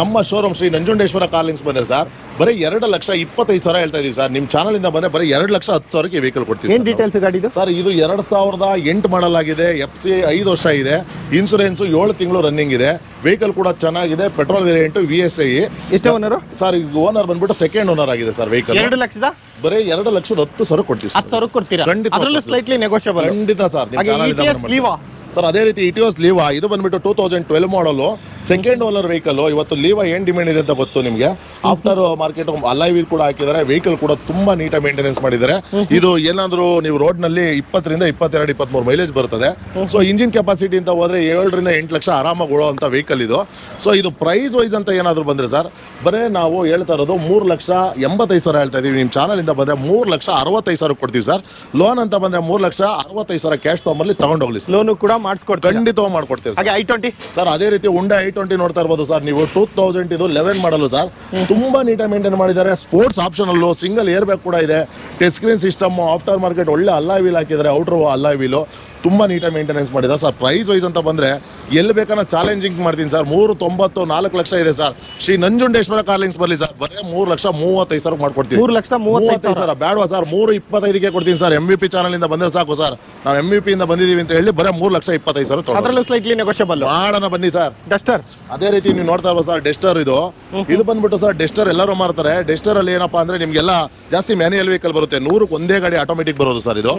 ನಮ್ಮ ಶೋರೂಮ್ ಶ್ರೀ ನಂಜುಂಡೇಶ್ವರ ಕಾರ್ಲಿಂಗ್ಸ್ ಬಂದ್ರೆ ಸರ್ ಬರೀ 2,25,000 ಹೇಳ್ತಾ ಇದೀವಿ ಸರ್. ನಿಮ್ ಚಾನಲ್ ಇಂದ ಬಂದ್ರೆ ಬರೀ 2,10,000ಕ್ಕೆ ವೆಹಿಕಲ್ ಕೊಡ್ತೀವಿ. ಏನ್ ಡೀಟೇಲ್ಸ್ ಗಾಡಿ ಇದು ಸರ್? ಇದು 2008 ಮಾಡಲ್ ಆಗಿದೆ. FC 5 ವರ್ಷ ಇದೆ. ಇನ್ಸೂರೆನ್ಸ್ 7 ತಿಂಗಳು ರನ್ನಿಂಗ್ ಇದೆ. ವೆಹಿಕಲ್ ಕೂಡ ಚೆನ್ನಾಗಿದೆ. Petrol variant VSI. ಎಷ್ಟು ಓನರ್ ಸರ್? ಈಗ ಓನರ್ ಬಂದ್ಬಿಟ್ಟು ಸೆಕೆಂಡ್ ಓನರ್ ಆಗಿದೆ ಸರ್. ವೆಹಿಕಲ್ 2 ಲಕ್ಷದ ಬರೀ 2,10,000 ಕೊಡ್ತೀವಿ. 10,000 ಕೊಡ್ತೀರಾ? ಖಂಡಿತ. ಅದರಲ್ಲೂ ಸ್ಲೈಟ್ಲಿ ನೆಗೋಷಿಯಬಲ್. ಖಂಡಿತ ಸರ್. ನಿಮ್ ಚಾನಲ್ ಇಂದ ಸರ್. ಅದೇ ರೀತಿ ಇಟಿಯೋಸ್ ಲೀವಾ. ಇದು ಬಂದ್ಬಿಟ್ಟು 2012 ಮಾಡಲು, ಸೆಕೆಂಡ್ ಓನರ್ ವೆಹಿಕಲ್. ಇವತ್ತು ಲೀವಾ ಏನ್ ಡಿಮ್ಯಾಂಡ್ ಇದೆ ಅಂತ ಗೊತ್ತು ನಿಮಗೆ. ಆಫ್ಟರ್ ಮಾರ್ಕೆಟ್ ಅಲಾಯ್ ವೀಲ್ ಕೂಡ ಹಾಕಿದ್ದಾರೆ. ವೆಹಿಕಲ್ ಕೂಡ ತುಂಬಾ ನೀಟಾಗಿ ಮೇಂಟೆನೆನ್ಸ್ ಮಾಡಿದ್ದಾರೆ. ಇದು ಏನಾದ್ರು ನೀವು ರೋಡ್ ನಲ್ಲಿ 20ರಿಂದ 22 23 ಮೈಲೇಜ್ ಬರ್ತದೆ. ಸೊ ಇಂಜಿನ್ ಕೆಪಾಸಿಟಿ ಅಂತ ಹೋದ್ರೆ 7ರಿಂದ 8 ಲಕ್ಷ ಆರಾಮಾಗಿ ಓಡುವಂತ ವೆಹಿಕಲ್ ಇದು. ಸೊ ಇದು ಪ್ರೈಸ್ ವೈಸ್ ಅಂತ ಏನಾದ್ರು ಬಂದ್ರೆ ಸರ್ ಬರೇ ನಾವು ಹೇಳ್ತಾ ಇರೋದು 3,85,000 ಹೇಳ್ತಾ ಇದೀವಿ. ನಿಮ್ ಚಾನಲ್ ಇಂದ ಬಂದ್ರೆ 3,65,000 ಕೊಡ್ತೀವಿ ಸರ್. ಲೋನ್ ಅಂತ ಬಂದ್ರೆ 3,65,000 ಕ್ಯಾಶ್ ತಗೊಂಬಲ್ಲಿ ತಗೊಂಡೋಗ್ಲಿ. ಲೋನ್ ಕೂಡ ಮಾಡಿಸ್ಕೊಡ್ತೀವಿ. ಖಂಡಿತವಾಗಿ ಮಾಡ್ಕೊಡ್ತೇವೆ. ಹಾಗೆ i20 ಸರ್. ಅದೇ ರೀತಿ Hyundai i20 ನೋಡ್ತಾ ಇರ್ಬೋದು ಸರ್. ನೀವು 2011 ಮಾಡಲು ಸರ್. ತುಂಬಾ ನೀಟಾಗಿ ಮೇಂಟೈನ್ ಮಾಡಿದ್ದಾರೆ. ಸ್ಪೋರ್ಟ್ಸ್ ಆಪ್ಷನ್ ಅಲ್ಲೂ ಸಿಂಗಲ್ ಏರ್ ಬ್ಯಾಗ್ ಕೂಡ ಇದೆ. Touch screen system, after market ಒಳ್ಳೆ ಅಲಾಯ್ ವೀಲ್ ಹಾಕಿದ್ದಾರೆ. ಔಟರ್ ಅಲಾಯ್ ವೀಲು ತುಂಬಾ ನೀಟಾಗಿ ಮೇಂಟೆನೆನ್ಸ್ ಮಾಡಿದ್ದಾರೆ ಸರ್. ಪ್ರೈಸ್ ವೈಸ್ ಅಂತ ಬಂದ್ರೆ ಎಲ್ಲಿ ಬೇಕಾದ್ರೆ ಚಾಲೆಂಜಿಂಗ್ ಮಾಡ್ತೀನಿ ಸರ್. 3.90 4 ಲಕ್ಷ ಇದೆ ಸರ್. ಶ್ರೀ ನಂಜುಂಡೇಶ್ವರ ಕಾರ್ಲಿಂಗ್ಸ್ ಬರ್ಲಿ ಸರ್. ಬರೀ 3,35,000 ಮಾಡ್ಕೊಡ್ತೀವಿ. 3,35,000 ಬೇಡವಾ ಸರ್? 3,25,000ಕ್ಕೆ ಕೊಡ್ತೀನಿ ಸರ್. MVP ಚಾನಲ್ ಇಂದ ಬಂದ್ರೆ ಸಾಕು ಸರ್. ನಾವು MVP ಇಂದ ಬಂದಿದೀವಿ ಅಂತ ಹೇಳಿ ಬರೀ 3,25,000. ಅದರಲ್ಲೂ ಸ್ಲೈಟ್ಲಿ ನೆಗೋಷಿಯಬಲ್ ಮಾಡೋಣ ಬನ್ನಿ ಸರ್. ಡಸ್ಟರ್. ಅದೇ ರೀತಿ ನೀವು ನೋಡ್ತಾ ಇರ್ಬೋದು ಸರ್. ಡೆಸ್ಟರ್ ಇದು ಬಂದ್ಬಿಟ್ಟು ಸರ್. ಡೆಸ್ಟರ್ ಎಲ್ಲರೂ ಮಾರ್ತಾರೆ. ಡೆಸ್ಟರ್ ಅಲ್ಲಿ ಏನಪ್ಪಾ ಅಂದ್ರೆ ನಿಮ್ಗೆಲ್ಲ ಜಾಸ್ತಿ ಮ್ಯಾನ್ಯುಯಲ್ ವೆಹಿಕಲ್ ಬರುತ್ತೆ. 100ಕ್ಕೆ ಒಂದೇ ಗಾಡಿ ಆಟೋಮೆಟಿಕ್ ಬರೋದು ಸರ್ ಇದು.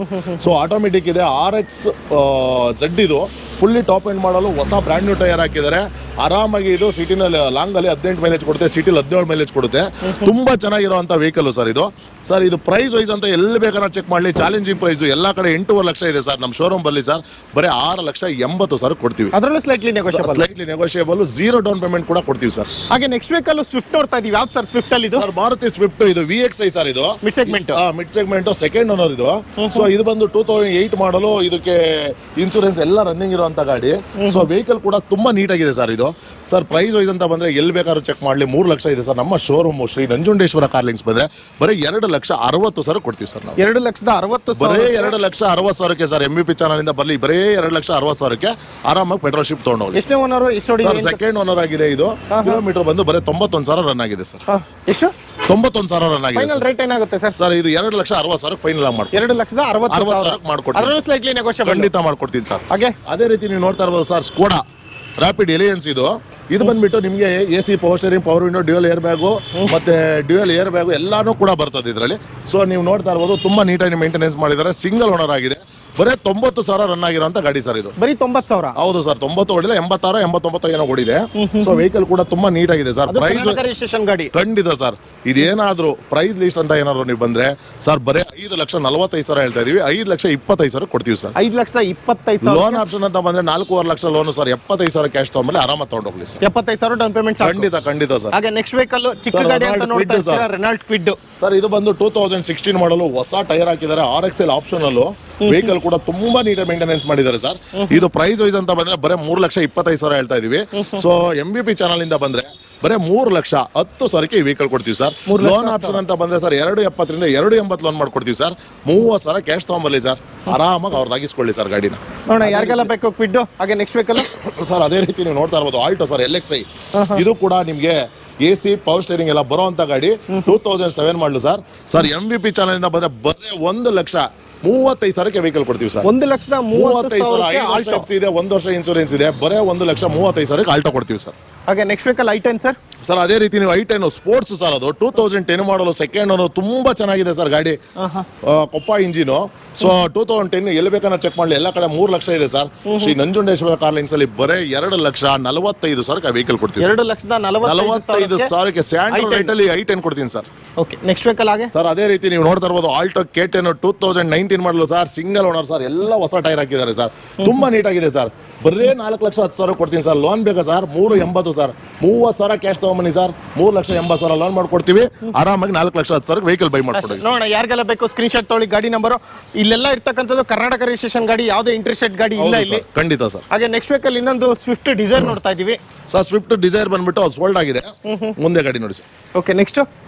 ಸೊ ಆಟೋಮೆಟಿಕ್ ಇದೆ. RX ಝೆಡ್ ಇದು ಫುಲ್ಲಿ ಟಾಪ್ ಎಂಡ್ ಮಾಡಲು ಹೊಸ ಬ್ರ್ಯಾಂಡ್ ನ್ಯೂ ಟೈರ್ ಹಾಕಿದ್ದಾರೆ. ಆರಾಮಾಗಿ ಇದು ಸಿಟಿನಲ್ಲಿ ಲಾಂಗ್ ಅಲ್ಲಿ 18 ಮೈಲೇಜ್ ಕೊಡುತ್ತೆ, ಸಿಟಿಲಿ 17 ಮೈಲೇಜ್ ಕೊಡುತ್ತೆ. ತುಂಬಾ ಚೆನ್ನಾಗಿರುವಂತ ವೆಹಿಕಲ್ ಸರ್ ಇದು. ಸರ್ ಇದು ಪ್ರೈಸ್ ವೈಸ್ ಅಂತ ಎಲ್ಲಿ ಬೇಕಾದ್ರೆ ಚೆಕ್ ಮಾಡಲಿ, ಚಾಲೆಂಜಿಂಗ್ ಪ್ರೈಸ್ ಎಲ್ಲ ಕಡೆ 8.5 ಲಕ್ಷ ಇದೆ ಸರ್. ನಮ್ಮ ಶೋರೂಮ್ ಬಲ್ಲಿ ಸರ್ ಬರೀ 6,80,000 ಕೊಡ್ತೀವಿ. ಅದರಲ್ಲೂ ಸ್ಲೈಟ್ಲಿ ನೆಗೋಷಿಯಬಲ್, 0 ಡೌನ್ ಪೇಮೆಂಟ್ ಕೂಡ ಕೊಡ್ತೀವಿ ಸರ್. ಹಾಗೆ ನೆಕ್ಸ್ಟ್ ವೆಹಿಕಲ್ ಸ್ವಿಫ್ಟ್ ನೋಡ್ತಾ ಇದೀವಿ. ಯಾವ್ದು ಸರ್ ಸ್ವಿಫ್ಟ್ ಅಲ್ಲಿ? ಇದು ಸರ್ ಮಾರುತಿ ಸ್ವಿಫ್ಟ್, ಇದು VXI ಸರ್. ಇದು ಮಿಡ್ ಸೆಗ್ಮೆಂಟ್ ಸೆಕೆಂಡ್ ಓನರ್ ಇದು. ಸೊ ಇದು ಬಂದು 2008 ಮಾಡಲು, ಇದಕ್ಕೆ ಇನ್ಸೂರೆನ್ಸ್ ಎಲ್ಲ ರನ್ನಿಂಗ್ ಇರುವಂತ ಗಾಡಿ. ಸೊ ವೆಹಿಕಲ್ ಕೂಡ ತುಂಬಾ ನೀಟ್ ಆಗಿದೆ ಸರ್ ಇದು. ಸರ್ ಪ್ರೈಸ್ ವೈಸ್ ಅಂತ ಬಂದ್ರೆ ಎಲ್ಲಿ ಬೇಕಾದ್ರೂ ಚೆಕ್ ಮಾಡಲಿ 3 ಲಕ್ಷ ಇದೆ ಸರ್. ನಮ್ಮ showroom Shri Nanjundeshwara car links ಬಂದ್ರೆ ಬರೀ 2,60,000 ಕೊಡ್ತೀವಿ ಸರ್ ನಾವು. 2,60,000 ಬರೀ 2,60,000 ಸರ್. MVP ಚಾನಲ್ ಇಂದ ಬರ್ಲಿ, ಬರೀ 2,60,000 ಆರಾಮಾಗಿ ಪೆಟ್ರೋಲ್ ಶಿಪ್ ತಗೊಂಡೋಗಿ. ಎಷ್ಟನೇ ಓನರ್? ಸೆಕೆಂಡ್ ಓನರ್ ಆಗಿದೆ ಇದು. ಕಿಲೋಮೀಟರ್ ಬಂದು ಬರೀ 91,000 ರನ್ ಆಗಿದೆ ಸರ್. ಎಷ್ಟು? 91,000 ರನ್ ಆಗಿದೆ. ಫೈನಲ್ ರೇಟ್ ಏನಾಗುತ್ತೆ ಸರ್? ಸರ್ ಇದು 2,60,000 ಫೈನಲ್ ಆಗಿ ಮಾಡ್ಕೊಡ್ತೀವಿ. 2,60,000 ಮಾಡ್ಕೊಡ್ತೀವಿ. ಅದರಲ್ಲೂ ಸ್ಲೈಟ್ಲಿ ನೆಗೋಷಿಯಬಲ್ ಖಂಡಿತ ಮಾಡ್ಕೊಡ್ತೀನಿ ಸರ್. ಹಾಗೆ ಅದೇ ರೀತಿ ನೀವು ನೋಡ್ತಾ ಇರ್ಬೋದು ಸರ್, ಸ್ಕೋಡಾ ರಾಪಿಡ್ ಎಲಿಯನ್ಸ್ ಇದು. ಇದು ಬಂದ್ಬಿಟ್ಟು ನಿಮಗೆ AC, power steering, power window, dual air bag ಮತ್ತೆ ಡ್ಯೂಯಲ್ ಏರ್ ಬ್ಯಾಗು ಎಲ್ಲಾನು ಕೂಡ ಬರ್ತದೆ ಇದರಲ್ಲಿ. ಸೊ ನೀವು ನೋಡ್ತಾ ಇರ್ಬೋದು ತುಂಬಾ ನೀಟಾಗಿ ಮೇಂಟೆನೆನ್ಸ್ ಮಾಡಿದ್ದಾರೆ. ಸಿಂಗಲ್ ಓನರ್ ಆಗಿದೆ. ಬರೀ 90,000 ರನ್ ಆಗಿರುವಂತ ಗಾಡಿ ಸರ್ ಇದು. ಬರೀ 90,000? ಹೌದು ಸರ್, 90 ಹೊಡಿಲ್ಲ, 86, 89 ಏನೋ ಓಡಿದೆ. ಸೊ ವೆಹಿಕಲ್ ಕೂಡ ತುಂಬಾ ನೀಟ್ ಆಗಿದೆ ಸರ್. ಪ್ರೈಸ್ ರಿಜಿಸ್ಟ್ರೇಷನ್ ಗಾಡಿ ಖಂಡಿತ ಸರ್. ಇದೇನಾದ್ರೂ ಪ್ರೈಸ್ ಲಿಸ್ಟ್ ಅಂತ ಏನಾದ್ರು ನೀವು ಬಂದ್ರೆ ಸರ್ ಬರೀ 5,45,000 ಹೇಳ್ತಾ ಇದೀವಿ. 5,25,000 ಕೊಡ್ತೀವಿ ಸರ್. 5,25,000 ಲೋನ್ ಆಪ್ಷನ್ ಅಂತ ಬಂದ್ರೆ 4.5 ಲಕ್ಷ ಲೋನ್ ಸರ್. 75,000 ಕ್ಯಾಶ್ ತಗೊಂಡ್ಮೇಲೆ ಆರಾಮ ತಗೊಂಡೋಗ್ಲಿ ಸರ್. 75,000 down payment. ಖಂಡಿತ ಸರ್. ಹಾಗೆ ನೆಕ್ಸ್ಟ್ ವೆಹಿಕಲ್ ಚಿಕ್ಕ ಗಾಡಿ ಅಂತ ನೋಡ್ತಾ ಇದ್ದೀರಾ, ರೆನಾಲ್ಟ್ ಕ್ವಿಡ್ ಸರ್. ಇದು ಬಂದು 2016 ಮಾಡಲು, ಹೊಸ ಟೈರ್ ಹಾಕಿದ್ದಾರೆ, RXL ಆಪ್ಷನ್ ಅಲ್ಲೂ. ವೆಹಿಕಲ್ ಕೂಡ ತುಂಬಾ ನೀಟಾಗಿ ಮೇಂಟೆನೆನ್ಸ್ ಮಾಡಿದ್ದಾರೆ ಸರ್. ಇದು ಪ್ರೈಸ್ ವೈಸ್ ಅಂತ ಬಂದ್ರೆ ಬರೀ 3,25,000 ಹೇಳ್ತಾ ಇದೀವಿ. ಸೊ MVP ಚಾನಲ್ ಇಂದ ಬಂದ್ರೆ ಬರೀ 3,10,000 ಈ ವೆಹಿಕಲ್ ಕೊಡ್ತೀವಿ ಸರ್. ಲೋನ್ ಆಪ್ಷನ್ ಅಂತ ಬಂದ್ರೆ ಸರ್ 2,70 2,80 ಲೋನ್ ಮಾಡ್ಕೊಡ್ತೀವಿ ಸರ್. 30,000 ಕ್ಯಾಶ್ ತಗೊಂಬರ್ಲಿ ಸರ್. ಆರಾಮಾಗಿ ಅವ್ರದ್ದಾಗಿಸ್ಕೊಳ್ಳಿ ಸರ್ ಗಾಡಿನ. ನೋಡೋಣ ಯಾರಿಗೆಲ್ಲ ಬೇಕು ಕ್ವಿಡ್. ಹಾಗೆ ನೆಕ್ಸ್ಟ್ ವೆಹಿಕಲ್ ಸರ್ ಅದೇ ರೀತಿ ನೀವು ನೋಡ್ತಾ ಇರ್ಬೋದು ಆಲ್ಟೋ ಸರ್, LXI. ಇದು ಕೂಡ ನಿಮ್ಗೆ AC, ಪವರ್ ಸ್ಟೇರಿಂಗ್ ಎಲ್ಲ ಬರುವಂತ ಗಾಡಿ. 2007 ಮಾಡಲು ಸರ್. ಸರ್ MVP ಚಾನಲ್ ಇಂದ ಬಂದ್ರೆ ಬರೀ 1,35,000 ವೆಹಿಕಲ್ ಕೊಡ್ತೀವಿ ಸರ್. 1,35,000 ಇದೆ, 1 ವರ್ಷ ಇನ್ಸೂರೆನ್ಸ್ ಇದೆ. ಬರೀ 1,35,000 ಆಲ್ಟೋ ಕೊಡ್ತೀವಿ ಸರ್. ಹಾಗೆ next vehicle i10 sir. Sir ಅದೇ ರೀತಿ ನೀವು i10 ಸ್ಪೋರ್ಟ್ಸ್ ಸರ್. ಅದು 2010 ಮಾಡಲು, ಸೆಕೆಂಡ್ ಓನರ್. ತುಂಬಾ ಚೆನ್ನಾಗಿದೆ ಸರ್ ಗಾಡಿ. ಕೊಪ್ಪ ಇಂಜಿನು. ಸೊ 2010 ಎಲ್ಲಿ ಬೇಕಾದ್ರೆ ಚೆಕ್ ಮಾಡಲಿ, ಎಲ್ಲ ಕಡೆ 3 ಲಕ್ಷ ಇದೆ sir. Shri Nanjundeshwara car links ಅಲ್ಲಿ ಬರೀ 2,45,000 ವೆಹಿಕಲ್ ಕೊಡ್ತೀವಿ. 2,45,000 ಸ್ಟ್ಯಾಂಡರ್ಡ್ ರೇಟ್ ಅಲ್ಲಿ i10 ಕೊಡ್ತೀನಿ ಸರ್. ಓಕೆ ನೆಕ್ಸ್ಟ್ ವೆಹಿಕಲ್ ಹಾಗೆ ಸರ್ ಅದೇ ರೀತಿ ನೀವು ನೋಡ್ತಾ ಇರ್ಬೋದು ಆಲ್ಟೋ K10 2019 ಮಾಡಲು ಸರ್. Single owner sir. ಎಲ್ಲ ಹೊಸ ಟೈರ್ ಹಾಕಿದ್ದಾರೆ ಸರ್. ತುಂಬಾ ನೀಟ್ ಆಗಿದೆ ಸರ್. ಬರೀ 4,10,000 ಕೊಡ್ತೀನಿ ಸರ್. ಲೋನ್ ಬೇಕಾ ಸರ್? 3,80,000 ಸರ್. 30,000 ಕ್ಯಾಶ್ ತಗೊಂಬನ್ನಿ ಸರ್. 3,80,000 ಲೋನ್ ಮಾಡ್ಕೊಡ್ತೀವಿ. ಆರಾಮಾಗಿ 4,10,000 ವೆಹಿಕಲ್ ಬೈ ಮಾಡ್ಕೊಡಿ. ನೋಡೋಣ ಯಾರಿಗೆಲ್ಲ ಬೇಕು ಸ್ಕ್ರೀನ್ ಶಾಟ್ ತೊಗೊಳ್ಳಿ. ಗಾಡಿ ನಂಬರ್ ಇಲ್ಲೆಲ್ಲ ಇರ್ತಕ್ಕಂಥದ್ದು ಕರ್ನಾಟಕ ರಿಜಿಸ್ಟ್ರೇಷನ್ ಗಾಡಿ. ಯಾವುದೇ ಇಂಟ್ರೆಸ್ಟೆಡ್ ಗಾಡಿ ಇಲ್ಲ ಇಲ್ಲಿ. ಖಂಡಿತ ಸರ್. ಹಾಗೆ ನೆಕ್ಸ್ಟ್ ವೆಹಿಕಲ್ ಇನ್ನೊಂದು ಸ್ವಿಫ್ಟ್ ಡಿಸೈರ್ ನೋಡ್ತಾ ಇದೀವಿ ಸರ್. ಸ್ವಿಫ್ಟ್ ಡಿಸೈರ್ ಬಂದ್ಬಿಟ್ಟು ಅದು ಸೋಲ್ಡ್ ಆಗಿದೆ. ಮುಂದೆ ಗಾಡಿ ನೋಡಿ ಸರ್. ಓಕೆ ನೆಕ್ಸ್ಟ್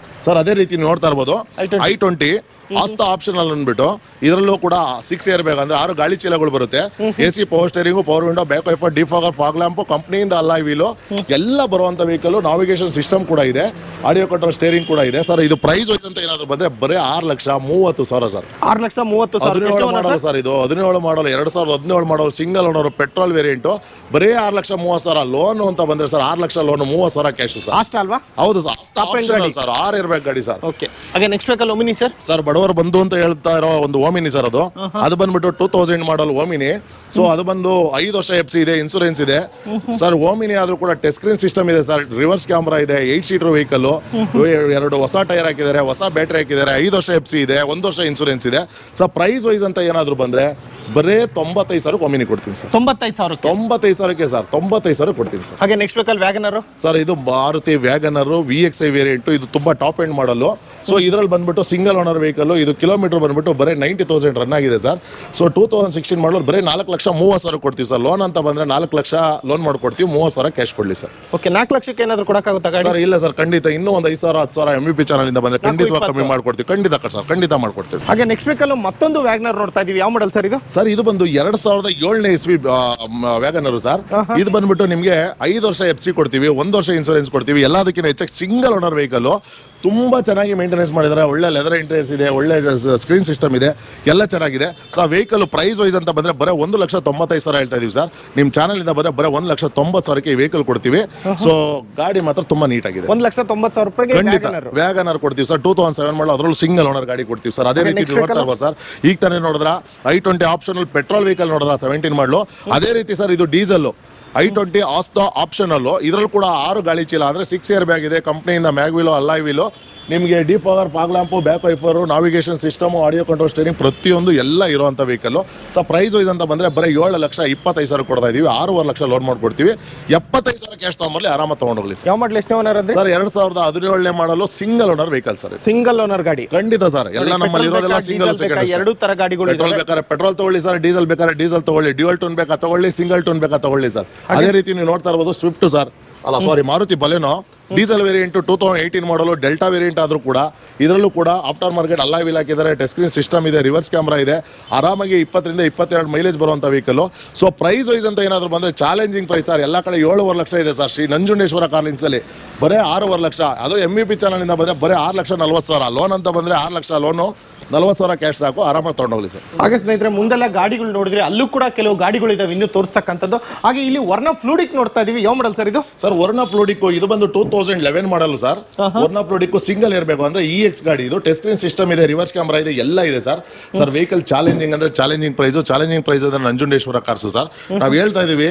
ಸರ್ ಅದೇ ರೀತಿ ನೋಡ್ತಾ ಇರ್ಬೋದು i20 ಆಸ್ತಾ ಆಪ್ಷನ್ ಅಲ್ಲಿ ಅಂದ್ಬಿಟ್ಟು ಇದರಲ್ಲೂ ಕೂಡ 6 ಏರ್ ಬ್ಯಾಗ್ ಅಂದ್ರೆ 6 ಗಾಳಿ ಚೀಲಗಳು ಬರುತ್ತೆ. AC, power steering, power window, back wiper, defogger, fog lamp, ಕಂಪ್ನಿಯಿಂದ ಅಲಾಯ್ ವೀಲು ಎಲ್ಲ ಬರುವಂತ ವೆಹಿಕಲ್. ನಾವಿಗೇಷನ್ ಸಿಸ್ಟಮ್ ಕೂಡ ಇದೆ, ಆಡಿಯೋ ಕಂಟ್ರೋಲ್ ಸ್ಟೇರಿಂಗ್ ಕೂಡ ಇದೆ ಸರ್. ಇದು ಪ್ರೈಸ್ ವೈಸ್ ಅಂತ ಏನಾದ್ರು ಬಂದ್ರೆ ಬರೀ 6,30,000 ಸರ್. 6,30,000 model sir. ಇದು 17 ಮಾಡಲ್, 2017 ಮಾಡಲ್, ಸಿಂಗಲ್ ಓನರ್, ಪೆಟ್ರೋಲ್ ವೇರಿಯಂಟ್. ಬರೀ 6,30,000 ಲೋನ್ ಅಂತ ಬಂದ್ರೆ sir 6 lakh loan, 30,000 cash sir. ಅಲ್ವಾ? ಹೌದು ಸರ್. ಸರ್ 6 ಏರ್ ಬ್ಯಾಗ್ ಗಾಡಿ ಸರ್. ಓಕೆ ಹಾಗೆ next vehicle Omni sir. Sir ಬಡವರು ಬಂದು ಅಂತ ಹೇಳ್ತಾ ಇರೋ ಒಂದು ಓಮಿನಿ ಸರ್. ಅದು ಬಂದ್ಬಿಟ್ಟು 2000 ಮಾಡಲ್ ಓಮಿನಿ. ಸೊ ಅದು ಬಂದು 5 ವರ್ಷ FC ಇದೆ, ಇನ್ಸೂರೆನ್ಸ್ ಇದೆ ಸರ್. ಓಮಿನಿ ಆದ್ರೂ ಕೂಡ ಟಚ್ ಸ್ಕ್ರೀನ್ ಸಿಸ್ಟಮ್ ಇದೆ ಸರ್. ರಿವರ್ಸ್ ಕ್ಯಾಮ್ರಾ ಇದೆ, 8 ಸೀಟರ್ ವೆಹಿಕಲ್. 2 ಹೊಸ ಟೈರ್ ಹಾಕಿದ್ದಾರೆ, ಹೊಸ ಬ್ಯಾಟ್ರಿ ಹಾಕಿದ್ದಾರೆ. 5 ವರ್ಷ FC ಇದೆ, 1 ವರ್ಷ ಇನ್ಸೂರೆನ್ಸ್ ಇದೆ ಸರ್. ಪ್ರೈಸ್ ವೈಸ್ ಅಂತ ಏನಾದ್ರು ಬಂದ್ರೆ ಬರೇ 95,000 ಓಮಿನಿ ಕೊಡ್ತೀನಿ ಸರ್. 95,000 ಸರ್. 95,000 ಕೊಡ್ತೀನಿ ಸರ್. ಹಾಗೆ ನೆಕ್ಸ್ಟ್ ವೆಹಿಕಲ್ ವ್ಯಾಗನರ್ ಸರ್. ಇದು ಮಾರುತಿ ವ್ಯಾಗನರ್ VXI ವೇರಿಯಂಟ್. ಇದು ತುಂಬಾ ಟಾಪ್ ಎಂಡ್ ಮಾಡಲು. ಸೊ ಇದ್ರಲ್ಲಿ ಬಂದ್ಬಿಟ್ಟು ಸಿಂಗಲ್ ಓನರ್ ವೆಹಿಕಲ್. ಇದು ಕಿಲೋಮೀಟರ್ ಬಂದ್ಬಿಟ್ಟು ಬರೀ 90,000 ರನ್ ಆಗಿದೆ ಸರ್. ಸೊ 2016 ಮಾಡಲು ಬರೀ 4,30,000 ಕೊಡ್ತೀವಿ ಸರ್. ಲೋನ್ ಅಂತ ಬಂದ್ರೆ 4 ಲಕ್ಷ ಲೋನ್ ಮಾಡ್ಕೊಡ್ತೀವಿ. 30,000 ಕ್ಯಾಶ್ ಕೊಡ್ಲಿ ಸರ್. ಓಕೆ 4 ಲಕ್ಷಕ್ಕೆ ಏನಾದ್ರು ಕೊಡಕ್ಕಾಗುತ್ತಾ ಗಾಡಿ? ಸರ್ ಇಲ್ಲ ಸರ್, ಖಂಡಿತ ಇನ್ನೂ ಒಂದು 5,000 10,000 MVP ಚಾನಲ್ ಇಂದ ಬಂದ್ರೆ ಖಂಡಿತವಾಗಿ ಕಮ್ಮಿ ಮಾಡ್ಕೊಡ್ತೀವಿ. ಖಂಡಿತ ಸರ್, ಖಂಡಿತ ಮಾಡ್ಕೊಡ್ತೀವಿ. ಹಾಗೆ ನೆಕ್ಸ್ಟ್ ವೆಹಿಕಲ್ ಮತ್ತೊಂದು ವ್ಯಾಗನರ್ ನೋಡ್ತಾ ಇದೀವಿ. ಯಾವ ಮಾಡಲ್ ಸರ್ ಇದು? ಸರ್ ಇದು ಬಂದು 2007ನೇ ಇಸ್ವಿ ವ್ಯಾಗನರ್ ಸರ್. ಇದು ಬಂದ್ಬಿಟ್ಟು ನಿಮಗೆ 5 ವರ್ಷ FC ಕೊಡ್ತೀವಿ, 1 ವರ್ಷ ಇನ್ಸೂರೆನ್ಸ್ ಕೊಡ್ತೀವಿ. ಎಲ್ಲದಕ್ಕಿಂತ ಹೆಚ್ಚಾಗಿ ಸಿಂಗಲ್ ಓನರ್ ವೆಹಿಕಲ್. ತುಂಬಾ ಚೆನ್ನಾಗಿ ಮೇಂಟೆನೆನ್ಸ್ ಮಾಡಿದ್ದಾರೆ. ಒಳ್ಳೆ ಲೆದರ್ ಇಂಟೀರಿಯರ್ಸ್ ಇದೆ, ಒಳ್ಳೆ ಸ್ಕ್ರೀನ್ ಸಿಸ್ಟಮ್ ಇದೆ, ಎಲ್ಲ ಚೆನ್ನಾಗಿದೆ. ಸೊ ವೆಹಿಕಲ್ ಪ್ರೈಸ್ ವೈಸ್ ಅಂತ ಬಂದ್ರೆ ಬರೀ 1,95,000 ಹೇಳ್ತಾ ಇದೀವಿ ಸರ್. ನಿಮ್ ಚಾನಲ್ ಇಂದ ಬರೀ 1,90,000 ಈ ವೆಹಿಕಲ್ ಕೊಡ್ತೀವಿ. ಸೊ ಗಾಡಿ ಮಾತ್ರ ತುಂಬಾ ನೀಟ್ ಆಗಿದೆ. 1,90,000 ರೂಪಾಯಿಗೆ ಖಂಡಿತ ವ್ಯಾಗನರ್ ಕೊಡ್ತೀವಿ ಸರ್. 2007 ಮಾಡಲ್, ಅದರಲ್ಲೂ ಸಿಂಗಲ್ ಓನರ್ ಗಾಡಿ ಕೊಡ್ತೀವಿ ಸರ್. ಅದೇ ರೀತಿ ನೋಡ್ತಾ ಇರ್ಬೋದು ಸರ್. ಈಗ ತಾನೇ ನೋಡಿದ್ರ i20 ಆಪ್ಷನಲ್ ಪೆಟ್ರೋಲ್ ವೆಹಿಕಲ್ ನೋಡಿದ್ರ 17 ಮಾಡಲು. ಅದೇ ರೀತಿ ಸರ್ ಇದು ಡೀಸೆಲ್ i20 ಆಪ್ಷನಲ್. ಇದರಲ್ಲಿ ಕೂಡ 6 ಗಾಳಿ ಚೀಲ ಅಂದ್ರೆ 6 ಇಯರ್ ಬ್ಯಾಗ್ ಇದೆ. ಕಂಪ್ನಿಯಿಂದ ಮ್ಯಾಗ್ವಿಲೋ, ಅಲಾಯ್ ವೀಲು, ನಿಮಗೆ defogger, fog lamp, back wiper, navigation system, audio control steering ಪ್ರತಿಯೊಂದು ಎಲ್ಲ ಇರುವಂಥ ವೆಹಿಕಲ್. ಸೊ ಪ್ರೈಸ್ ವೈಸ್ ಅಂತ ಬಂದರೆ ಬರೀ 7,25,000 ಕೊಡ್ತಾ ಇದೀವಿ. 6.5 ಲಕ್ಷ ಲೋನ್ ಮಾಡ್ಕೊಡ್ತೀವಿ. 75,000 ಕ್ಯಾಶ್ ತಗೊಂಬರ್ಲಿ, ಆರಾಮಾಗಿ ತಗೊಂಡೋಗ್ಲಿ ಸರ್. ಯಾವ ಮಾಡಲ್, ಎಷ್ಟು ಓನರ್ ಅಂದ್ರೆ ಸರ್? 2017 ಮಾಡಲು single owner vehicle sir. Single owner ಗಾಡಿ ಖಂಡಿತ ಸರ್. ಎಲ್ಲ ನಮ್ಮಲ್ಲಿ ಇರೋದೆಲ್ಲ ಸಿಂಗಲ್. ಎರಡು ತರ ಗಾಡಿಗಳು. ಪೆಟ್ರೋಲ್ ಬೇಕಾದ್ರೆ ಪೆಟ್ರೋಲ್ ತಗೊಳ್ಳಿ ಸರ್, ಡೀಸೆಲ್ ಬೇಕಾದ್ರೆ ಡೀಸೆಲ್ ತಗೊಳ್ಳಿ, ಡ್ಯೂಯಲ್ ಟೂನ್ ಬೇಕಾ ತಗೊಳ್ಳಿ, ಸಿಂಗಲ್ ಟೂನ್ ಬೇಕಾ ತಗೊಳ್ಳಿ ಸರ್. ಅದೇ ರೀತಿ ನೀವು ನೋಡ್ತಾ ಇರ್ಬೋದು ಸ್ವಿಫ್ಟ್ ಸರ್, ಅಲ್ಲ ಸಾರಿ ಮಾರುತಿ ಬಲೆನೋ ಡೀಸೆಲ್ ವೇರಿಯಂಟ್ 2018 ಮಾಡಲು ಡೆಲ್ಟಾ ವೇರಿಯಂಟ್ ಆದ್ರೂ ಕೂಡ ಇದರಲ್ಲೂ ಕೂಡ ಆಫ್ಟರ್ ಮಾರ್ಕೆಟ್ ಅಲಾಯ್ ವೀಲ್ ಹಾಕಿದ್ದಾರೆ, ಟಚ್ ಸ್ಕ್ರೀನ್ ಸಿಸ್ಟಮ್ ಇದೆ, ರಿವರ್ಸ್ ಕ್ಯಾಮ್ರಾ ಇದೆ, ಆರಾಮಾಗಿ 20 ರಿಂದ 22 ಮೈಲೇಜ್ ಬರುವಂತ ವೆಹಿಕಲ್. ಸೊ ಪ್ರೈಸ್ ವೈಸ್ ಅಂತ ಏನಾದ್ರು ಬಂದ್ರೆ ಚಾಲೆಂಜಿಂಗ್ ಪ್ರೈಸ್ ಸರ್. ಎಲ್ಲ ಕಡೆ 7.5 ಲಕ್ಷ ಇದೆ ಸರ್. ಶ್ರೀ ನಂಜುಂಡೇಶ್ವರ ಕಾರ್ಲಿಂಗ್ಸ್ ಅಲ್ಲಿ ಬರೇ 6.5 ಲಕ್ಷ. ಅದು MVP ಚಾನಲ್ ಇಂದ ಬಂದ್ರೆ ಬರೀ 6,40,000 ಲೋನ್ ಅಂತ ಬಂದ್ರೆ 6 ಲಕ್ಷ ಲೋನು, 40,000 ಕ್ಯಾಶ್ ಸಾಕು, ಆರಾಮಾಗಿ ತಗೊಂಡೋಗ್ಲಿ ಸರ್. ಹಾಗೆ ಸ್ನೇಹಿತರೆ, ಮುಂದೆಲ್ಲ ಗಾಡಿಗಳು ನೋಡಿದ್ರೆ ಅಲ್ಲೂ ಕೂಡ ಕೆಲವು ಗಾಡಿಗಳು ಇದಾವೆ ಇನ್ನು ತೋರಿಸ್ತಕ್ಕಂಥದ್ದು. ಹಾಗೆ ಇಲ್ಲಿ ವರ್ಣ ಫ್ಲೂಡಿಕ್ ನೋಡ್ತಾ ಇದೀವಿ. ಯಾವ ಮಾಡಲ್ ಸರ್ ಇದು? ಸರ್ ವರ್ಣ ಫ್ಲೂಡಿಕ್ ಇದು ಬಂದು 2011 ಮಾಡಲ್ ಸರ್. ವರ್ಣ ಫ್ಲೂಡಿಕ್ ಸಿಂಗಲ್ ಇರಬೇಕು ಅಂದ್ರೆ EX ಗಾಡಿ ಇದು. ಟಚ್ ಸ್ಕ್ರೀನ್ ಸಿಸ್ಟಮ್ ಇದೆ, ರಿವರ್ಸ್ ಕ್ಯಾಮ್ರಾ ಇದೆ, ಎಲ್ಲ ಇದೆ ಸರ್. ಸರ್ ವೆಹಿಕಲ್ ಚಾಲೆಂಜಿಂಗ್ ಅಂದ್ರೆ ಚಾಲೆಂಜಿಂಗ್ ಪ್ರೈಸ್ ಅಂದ್ರೆ ನಂಜುಂಡೇಶ್ವರ ಕಾರ್ಸು ಸರ್. ನಾವು ಹೇಳ್ತಾ ಇದೀವಿ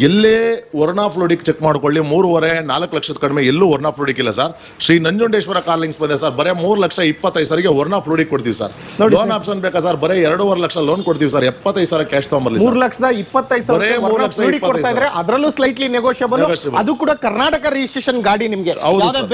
ಎಲ್ಲೇ ವರ್ಣ ಫ್ಲೂಡಿಕ್ ಚೆಕ್ ಮಾಡ್ಕೊಳ್ಳಿ, 3.5-4 ಲಕ್ಷದ ಕಡಿಮೆ ಎಲ್ಲೂ ವರ್ಣ ಫ್ಲೂಡಿಕ್ ಇಲ್ಲ ಸರ್. ಶ್ರೀ ನಂಜುಂಡೇಶ್ವರ ಕಾರ್ಲಿಂಗ್ಸ್ ಬಂದೆ ಸರ್, ಬರೇ 3,25,000 ವರ್ಣ ಫ್ಲೂಡಿಕ್ ಕೊಡ್ತೀವಿ ಸರ್. ಲೋನ್ ಆಪ್ಷನ್ ಬೇಕಾ ಸರ್? ಬರೇ 2.5 ಲಕ್ಷ ಲೋನ್ ಕೊಡ್ತೀವಿ ಸರ್. 75,000 ಕ್ಯಾಶ್ ತಗೊಂಬರ್ಲಿ. 3,25,000 ಅದರಲ್ಲೂ ಸ್ಲೈಟ್ಲಿ ನೆಗೋಷಿಯಬಲ್. ಅದು ಕೂಡ ಕರ್ನಾಟಕ ರಿಜಿಸ್ಟ್ರೇಷನ್ ಗಾಡಿ. ನಿಮಗೆ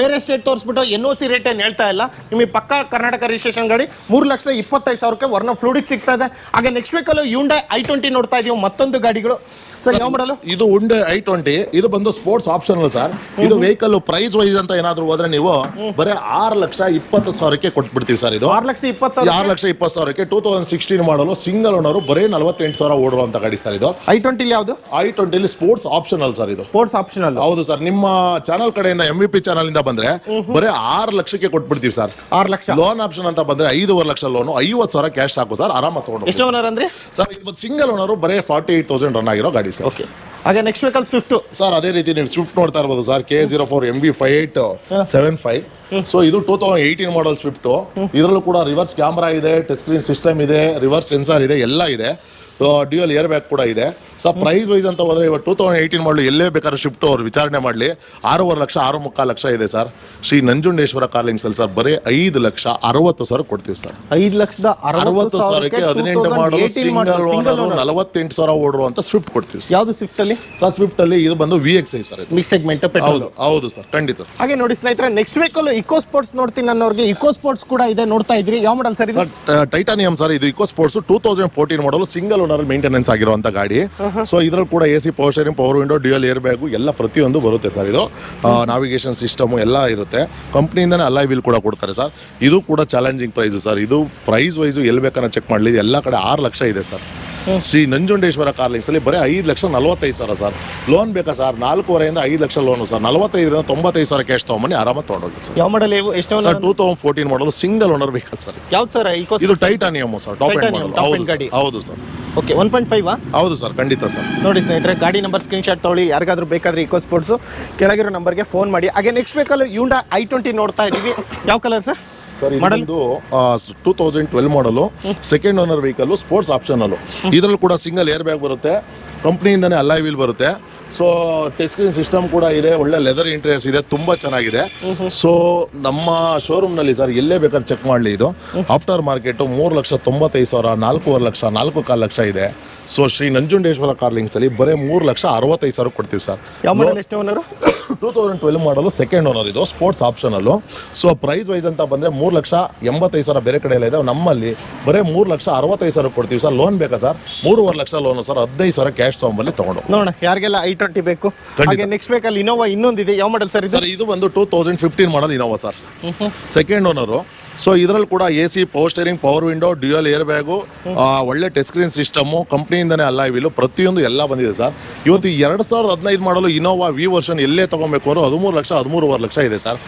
ಬೇರೆ ಸ್ಟೇಟ್ ತೋರಿಸ್ಬಿಟ್ಟು NOC ರೇಟ್ ಏನ್ ಹೇಳ್ತಾ ಇಲ್ಲ, ನಿಮಗೆ ಪಕ್ಕಾ ಕರ್ನಾಟಕ ರಿಜಿಸ್ಟ್ರೇಷನ್ ಗಾಡಿ. 3,25,000 ವರ್ಣ ಫ್ಲೂಡಿಕ್ ಸಿಗ್ತಾ ಇದೆ. ಹಾಗೆ ನೆಕ್ಸ್ಟ್ ವೆಹಿಕಲ್ Hyundai i20 ನೋಡ್ತಾ ಇದೀವಿ. ಮತ್ತೊಂದು ಗಾಡಿಗಳು ಸರ್. ಯಾವ ಮಾಡಲು? ಇದು Hyundai i20. ಇದು ಬಂದು ಸ್ಪೋರ್ಟ್ಸ್ ಆಪ್ಷನಲ್ ಸರ್. ಇದು ವೆಹಿಕಲ್ ಪ್ರೈಸ್ ವೈಸ್ ಅಂತ ಏನಾದ್ರು ಹೋದ್ರೆ ನೀವು ಬರೀ 6,20,000 ಕೊಟ್ಬಿಡ್ತೀವಿ ಸರ್. ಇದು 6,20,000 2016 ಮಾಡಲು ಸಿಂಗಲ್ ಓನರ್, ಬರೀ 48,000 ಓಡುವಂತ ಗಾಡಿ ಸರ್. ಇದು i20 ಯಾವುದು? i20 sports optional sir. ಇದು ಸ್ಪೋರ್ಟ್ಸ್ ಆಪ್ಷನಲ್. ಹೌದು ಸರ್. ನಿಮ್ಮ ಚಾನಲ್ ಕಡೆಯಿಂದ MVP ಚಾನಲ್ ಇಂದ ಬಂದ್ರೆ ಬರೀ 6 ಲಕ್ಷಕ್ಕೆ ಕೊಟ್ಬಿಡ್ತೀವಿ ಸರ್. 6 ಲಕ್ಷ ಲೋನ್ ಆಪ್ಷನ್ ಅಂತ ಬಂದ್ರೆ 5.5 ಲಕ್ಷ ಲೋನು, 50,000 ಕ್ಯಾಶ್ ಸಾಕು ಸರ್, ಆರಾಮಾಗಿ ತಗೊಂಡು. ಎಷ್ಟು ಓನರ್ ಅಂದ್ರೆ ಸರ್? ಇದು ಸಿಂಗಲ್ ಓನರ್, ಬರೀ 48,000 ರನ್ ಆಗಿರೋ ಗಾಡಿ ಸರ್. ಓಕೆ. ಹಾಗೆ ನೆಕ್ಸ್ಟ್ ವೆಹಿಕಲ್ ಸ್ವಿಫ್ಟ್ ಸರ್. ಅದೇ ರೀತಿ ನೀವು ಸ್ವಿಫ್ಟ್ ನೋಡ್ತಾ ಇರ್ಬೋದು ಸರ್. K04 MB5875. ಸೊ ಇದು 2018 ಮಾಡಲ್ ಸ್ವಿಫ್ಟ್. ಇದರಲ್ಲೂ ಕೂಡ ರಿವರ್ಸ್ ಕ್ಯಾಮ್ರಾ ಇದೆ, ಟಚ್ ಸ್ಕ್ರೀನ್ ಸಿಸ್ಟಮ್ ಇದೆ, ರಿವರ್ಸ್ ಸೆನ್ಸಾರ್ ಇದೆ, ಎಲ್ಲ ಇದೆ. ಡ್ಯೂಯಲ್ ಏರ್ ಬ್ಯಾಗ್ ಕೂಡ ಇದೆ. ಸೊ ಪ್ರೈಸ್ ವೈಸ್ ಅಂತ ಹೋದ್ರೆ ಇವತ್ತು 2018 ಮಾಡಲು ಎಲ್ಲೇ ಬೇಕಾದ್ರೆ ಶಿಫ್ಟ್ ಅವ್ರು ವಿಚಾರಣೆ ಮಾಡಲಿ 6.5 ಲಕ್ಷ 6.25 ಲಕ್ಷ ಇದೆ ಸರ್. ಶ್ರೀ ನಂಜುಂಡೇಶ್ವರ ಕಾರ್ಲಿಂಗ್ಸ್ ಅಲ್ಲಿ ಸರ್ ಬರೀ 5,60,000 ಕೊಡ್ತೀವಿ ಸರ್. 5,60,000 18 ಮಾಡಲು ಸಿಂಗಲ್ ಓನರ್ 48,000 ಓಡುವಂತ ಸ್ವಿಫ್ಟ್ ಕೊಡ್ತೀವಿ. ಯಾವುದು ಸ್ವಿಫ್ಟ್ ಅಲ್ಲಿ? ಸರ್ ಸ್ವಿಫ್ಟ್ ಅಲ್ಲಿ ಇದು ಬಂದು VXI ಸರ್. ಇದು ಮಿಡ್ ಸೆಗ್ಮೆಂಟ್. ಹೌದು ಸರ್, ಖಂಡಿತ ಸರ್. ಹಾಗೆ ನೋಡಿ ಸ್ನೇಹಿತರೆ, ನೆಕ್ಸ್ಟ್ ವೆಹಿಕಲ್ ಇಕೋ ಸ್ಪೋರ್ಟ್ಸ್ ನೋಡ್ತೀನಿ ಅನ್ನೋರಿಗೆ ಇಕೋ ಸ್ಪೋರ್ಟ್ಸ್ ಕೂಡ ಇದೆ, ನೋಡ್ತಾ ಇದ್ರಿ. ಯಾವ model sir? Sir titanium sir. ಇದು ಇಕೋ ಸ್ಪೋರ್ಟ್ಸ್ 2014 ಮಾಡಲು ಸಿಂಗಲ್ ಓನರ್ ಮೇಂಟೆನೆನ್ಸ್ ಆಗಿರುವಂತ ಗಾಡಿ. ಸೊ ಇದ್ರಲ್ಲಿ ಕೂಡ AC power steering, power window, dual air bag ಎಲ್ಲ ಪ್ರತಿಯೊಂದು ಬರುತ್ತೆ ಸರ್. ಇದು ನಾವಿಗೇಷನ್ ಸಿಸ್ಟಮ್ ಎಲ್ಲ ಇರುತ್ತೆ. ಕಂಪ್ನಿಯಿಂದನೇ ಅಲಾಯ್ ವೀಲ್ ಕೂಡ ಕೊಡ್ತಾರೆ ಸರ್. ಇದು ಕೂಡ ಚಾಲೆಂಜಿಂಗ್ ಪ್ರೈಸ್ ಸರ್. ಇದು ಪ್ರೈಸ್ ವೈಸ್ ಎಲ್ಲಿ ಬೇಕಾದ್ರೆ ಚೆಕ್ ಮಾಡಲಿ, ಎಲ್ಲ ಕಡೆ 6 ಲಕ್ಷ ಇದೆ ಸರ್. ಶ್ರೀ ನಂಜುಂಡೇಶ್ವರ ಕಾರ್ಲಿಂಗ್ಸ್ ಅಲ್ಲಿ ಬರೀ 5,45,000 ಸರ್. ಲೋನ್ ಬೇಕಾ ಸರ್? 4.5 ರಿಂದ 5 ಲಕ್ಷ ಲೋನು ಸರ್. 45 ರಿಂದ 95,000 ಕ್ಯಾಶ್ ತಗೊಂಬನ್ನಿ, ಆರಾಮಾಗಿ ತಗೊಂಡೋಗಿ ಸರ್. ಯಾವ ಮಾಡಲ್? ಎಷ್ಟು ಸರ್? 2014 ಮಾಡಲು ಸಿಂಗಲ್ ಓನರ್ ವೆಹಿಕಲ್ ಸರ್. ಯಾವ್ದು ಸರ್? ಇದು titanium sir, top end model. ಹೌದು ಸರ್. ಓಕೆ. 1.5 ಹೌದು ಸರ್, ಖಂಡಿತ ಸರ್. ನೋಡಿ ಸ್ನೇಹಿತರೆ, ಗಾಡಿ ನಂಬರ್ ಸ್ಕ್ರೀನ್ ಶಾಟ್ ತೊಗೊಳ್ಳಿ. ಯಾರಿಗಾದ್ರೂ ಬೇಕಾದ್ರೆ ಇಕೋ ಸ್ಪೋರ್ಟ್ಸ್ ಕೆಳಗಿರೋ ನಂಬರ್ಗೆ ಫೋನ್ ಮಾಡಿ. ಹಾಗೆ ನೆಕ್ಸ್ಟ್ ವೆಹಿಕಲ್ Hyundai i20 ನೋಡ್ತಾ ಇದೀವಿ. ಯಾವ ಕಲರ್ ಸರ್? ಸರ್ ಇದು 2012 model second owner vehicle, sports optional. ಇದರಲ್ಲೂ ಕೂಡ ಸಿಂಗಲ್ ಏರ್ ಬ್ಯಾಗ್ ಬರುತ್ತೆ, ಕಂಪ್ನಿಯಿಂದನೇ ಅಲಾಯ್ ವೀಲ್ ಬರುತ್ತೆ. ಸೊ ಟಚ್ ಸ್ಕ್ರೀನ್ ಸಿಸ್ಟಮ್ ಕೂಡ ಇದೆ, ಒಳ್ಳೆ ಲೆದರ್ ಇಂಟೀರಿಯರ್ಸ್ ಇದೆ, ತುಂಬಾ ಚೆನ್ನಾಗಿದೆ. ಸೊ ನಮ್ಮ ಶೋರೂಮ್ ನಲ್ಲಿ ಸರ್ ಎಲ್ಲೇ ಬೇಕಾದ್ರೆ ಚೆಕ್ ಮಾಡಲಿ, ಇದು ಆಫ್ಟರ್ ಮಾರ್ಕೆಟ್ 3,95,000, 4.5 ಲಕ್ಷ, 4.25 ಲಕ್ಷ ಇದೆ. ಸೊ ಶ್ರೀ ನಂಜುಂಡೇಶ್ವರ ಕಾರ್ಲಿಂಗ್ಸ್ ಅಲ್ಲಿ ಬರೀ 3,65,000 ಕೊಡ್ತೀವಿ ಸರ್. 2012 ಮಾಡಲು ಸೆಕೆಂಡ್ ಓನರ್, ಇದು sports optional. So price wise ಅಂತ ಬಂದ್ರೆ 3,85,000 ಬೇರೆ ಕಡೆ ಎಲ್ಲ ಇದೆ. ನಮ್ಮಲ್ಲಿ ಬರೀ 3,65,000 ಕೊಡ್ತೀವಿ ಸರ್. ಲೋನ್ ಬೇಕಾ sir? 3.5 lakh loan sir. 15,000 cash ತಗೊಂಬಲ್ಲಿ ತಗೊಂಡು ನೋಡೋಣ. ಯಾರಿಗೆಲ್ಲ i20 ಬೇಕು. ಹಾಗೆ ನೆಕ್ಸ್ಟ್ ವೆಹಿಕಲ್ ಇನೋವಾ ಇನ್ನೊಂದಿದೆ. ಯಾವ ಮಾಡಲ್ ಸರ್? ಸರ್ ಇದು ಬಂದು 2015 model Innova sir. Second owner. So ಇದರಲ್ಲಿ ಕೂಡ AC, power steering, power window, dual air bag, ಒಳ್ಳೆ ಟಚ್ ಸ್ಕ್ರೀನ್ ಸಿಸ್ಟಮು, ಕಂಪ್ನಿಯಿಂದನೇ ಅಲ್ಲ ಇವಿಲು ಪ್ರತಿಯೊಂದು ಎಲ್ಲ ಬಂದಿದೆ ಸರ್. ಇವತ್ತು 2015 ಮಾಡಲು ಇನೋವಾ ವಿ ವರ್ಷನ್ ಎಲ್ಲೇ ತಗೊಬೇಕು ಅವರು 13 ಲಕ್ಷ 13.5 ಲಕ್ಷ ಇದೆ sir.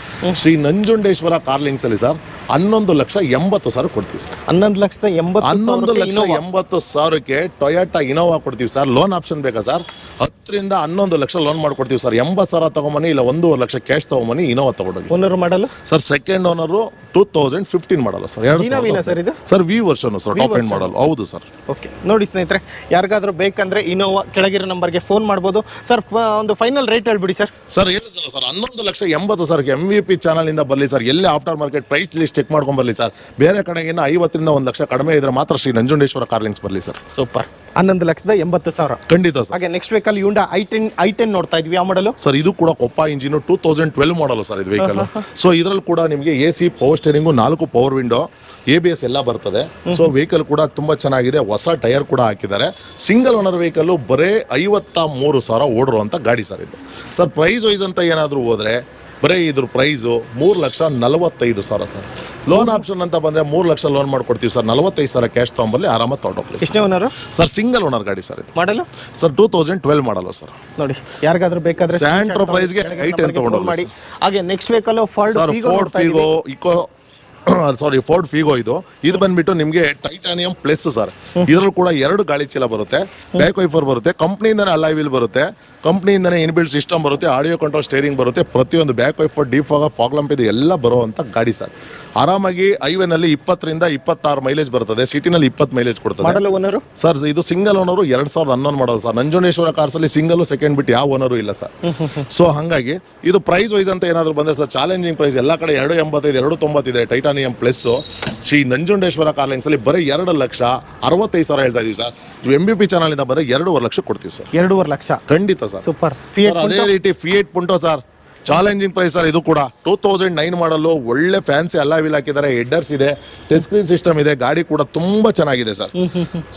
Shri Nanjundeshwara car links ಅಲ್ಲಿ ಸರ್ 11,80,000 ಕೊಡ್ತೀವಿ ಸರ್. 11,80,000ಕ್ಕೆ ಟೊಯೋಟಾ ಇನೋವಾ ಕೊಡ್ತೀವಿ ಸರ್. ಲೋನ್ ಆಪ್ಷನ್ ಬೇಕಾ ಸರ್? 10 ರಿಂದ 11 ಲಕ್ಷ ಲೋನ್ ಮಾಡ್ಕೊಡ್ತೀವಿ ಸರ್. 80,000 ತಗೊಂಬನಿ, ಇಲ್ಲ 1.5 ಲಕ್ಷ ಕ್ಯಾಶ್ ತಗೊಂಬನಿ, ಇನೋವಾ ತಗೊಂಡೋಗಿ. Owner model sir second owner 2015 model sir. Sir V version sir, top end model. ಹೌದು ಸರ್. ಓಕೆ, ನೋಡಿ ಸ್ನೇಹಿತರೆ, ಯಾರಿಗಾದ್ರೂ ಬೇಕಂದ್ರೆ ಇನೋವಾ ಕೆಳಗಿರೋ ನಂಬರ್ಗೆ ಫೋನ್ ಮಾಡ್ಬೋದು ಸರ್. ಒಂದು ಫೈನಲ್ ರೇಟ್ ಹೇಳ್ಬಿಡಿ ಸರ್. ಸರ್ ಹೇಳಿದ್ರಲ್ಲ ಸರ್ 11,80,000 MVP ಚಾನಲ್ ಇಂದ ಬರಲಿ ಸರ್. ಎಲ್ಲೇ after market price list check ಮಾಡ್ಕೊಂಡ್ ಬರಲಿ ಸರ್. ಬೇರೆ ಕಡೆಗೆ 50 ರಿಂದ 1 ಲಕ್ಷ ಕಡಿಮೆ ಇದ್ರೆ ಮಾತ್ರ ಶ್ರೀ ನಂಜುಂಡೇಶ್ವರ ಕಾರ್ ಲಿಂಕ್ಸ್ ಬರಲಿ ಸರ್. ಸೂಪರ್. 11,80,000 ಖಂಡಿತ ಸರ್. ಹಾಗೆ ನೆಕ್ಸ್ಟ್ ವೆಹಿಕಲ್ Hyundai i10 ನೋಡ್ತಾ ಇದ್ವಿ. ಯಾವ ಮಾಡಲು ಸರ್? ಇದು ಕೂಡ ಕೊಪ್ಪ ಇಂಜಿನ್ 2012 ಮಾಡಲು ಸರ್ ಇದು ವೆಹಿಕಲ್. ಸೊ ಇದ್ರಲ್ಲಿ ಕೂಡ ನಿಮಗೆ AC, power steering, 4 power window, ABS ಎಲ್ಲ ಬರ್ತದೆ. ಸೊ ವೆಹಿಕಲ್ ಕೂಡ ತುಂಬಾ ಚೆನ್ನಾಗಿದೆ. ಹೊಸ ಟೈರ್ ಕೂಡ ಹಾಕಿದ್ದಾರೆ. ಸಿಂಗಲ್ ಓನರ್ ವೆಹಿಕಲ್ ಬರೇ 53,000 ಓಡಿರುವಂತ ಗಾಡಿ ಸರ್ ಇದು. ಸರ್ ಪ್ರೈಸ್ ವೈಸ್ ಅಂತ ಏನಾದ್ರು ಹೋದ್ರೆ ಬರೀ ಇದ್ರ ಪ್ರೈಸು 3,45,000 ಸರ್. ಲೋನ್ ಆಪ್ಷನ್ ಅಂತ ಬಂದ್ರೆ 3 ಲಕ್ಷ ಲೋನ್ ಮಾಡ್ಕೊಡ್ತೀವಿ ಸರ್. 45,000 ಕ್ಯಾಶ್ ತಗೊಂಬಲ್ಲಿ ಆರಾಮಾಗಿ ತಗೊಂಡೋಗ್ಲಿ. ಎಷ್ಟೇ ಓನರ್ ಸರ್? ಸಿಂಗಲ್ ಓನರ್ ಗಾಡಿ ಸರ್ ಇದು. ಮಾಡಲು ಸರ್ 2012 ಮಾಡಲ್ಲ ಸರ್. ನೋಡಿ, ಯಾರಿಗಾದ್ರೂ ಬೇಕಾದ್ರೆ ಸ್ಯಾಂಟ್ರೋ ಪ್ರೈಸ್ಗೆ ಐಟೆನ್ ತಗೊಂಡೋಗಿ ಮಾಡಿ. ಹಾಗೆ next vehicle Ford Figo Eco sorry Ford Figo ಇದು ಬಂದ್ಬಿಟ್ಟು ನಿಮಗೆ ಟೈಟಾನಿಯಂ ಪ್ಲಸ್ ಸರ್. ಇದ್ರಲ್ಲಿ ಕೂಡ 2 ಗಾಳಿ ಚೀಲ ಬರುತ್ತೆ, ಬ್ಯಾಕ್ ವೈಫರ್ ಬರುತ್ತೆ, ಕಂಪ್ನಿಯಿಂದನೇ ಅಲಾಯ್ ವೀಲ್ ಬರುತ್ತೆ, ಕಂಪ್ನಿಯಿಂದನೇ ಇನ್ಬಿಲ್ಟ್ ಸಿಸ್ಟಮ್ ಬರುತ್ತೆ, ಆಡಿಯೋ ಕಂಟ್ರೋಲ್ ಸ್ಟೇರಿಂಗ್ ಬರುತ್ತೆ, ಪ್ರತಿಯೊಂದು back wiper, defogger, fog lamp ಇದು ಎಲ್ಲ ಬರುವಂತ ಗಾಡಿ ಸರ್. ಆರಾಮಾಗಿ ಹೈವೇನಲ್ಲಿ 20 ರಿಂದ 26 ಮೈಲೇಜ್ ಬರ್ತದೆ, ಸಿಟಿನಲ್ಲಿ 20 ಮೈಲೇಜ್ ಕೊಡ್ತದೆ ಸರ್. ಇದು single owner 2011 model sir. Nanjundeshwara cars ಅಲ್ಲಿ ಸಿಂಗಲ್ ಸೆಕೆಂಡ್ ಬಿಟ್ಟು ಯಾವ ಓನರು ಇಲ್ಲ ಸರ್. ಸೊ ಹಾಗಾಗಿ ಇದು ಪ್ರೈಸ್ ವೈಸ್ ಅಂತ ಏನಾದ್ರು ಬಂದ್ರೆ ಸರ್ ಚಾಲೆಂಜಿಂಗ್ ಪ್ರೈಸ್ ಎಲ್ಲ ಕಡೆ 285, 290 ಇದೆ. Titanium plus Shri Nanjundeshwara car links ಅಲ್ಲಿ ಬರೀ 2,65,000 ಹೇಳ್ತಾ ಇದೀವಿ ಸರ್. MVP ಚಾನಲ್ ಇಂದ ಬರೀ 2.5 ಲಕ್ಷ ಕೊಡ್ತೀವಿ ಸರ್. 2.5 ಲಕ್ಷ ಖಂಡಿತ ಸರ್. ಸೂಪರ್. ಅದೇ ರೀತಿ Fiat Punto sir, challenging price sir. ಇದು ಕೂಡ 2009 ಮಾಡಲು, ಒಳ್ಳೆ ಫ್ಯಾನ್ಸಿ ಅಲ್ಲ ವೀಲ್ ಹಾಕಿದ್ದಾರೆ, ಹೆಡ್ಡರ್ಸ್ ಇದೆ, ಟಚ್ ಸ್ಕ್ರೀನ್ ಸಿಸ್ಟಮ್ ಇದೆ, ಗಾಡಿ ಕೂಡ ತುಂಬಾ ಚೆನ್ನಾಗಿದೆ ಸರ್.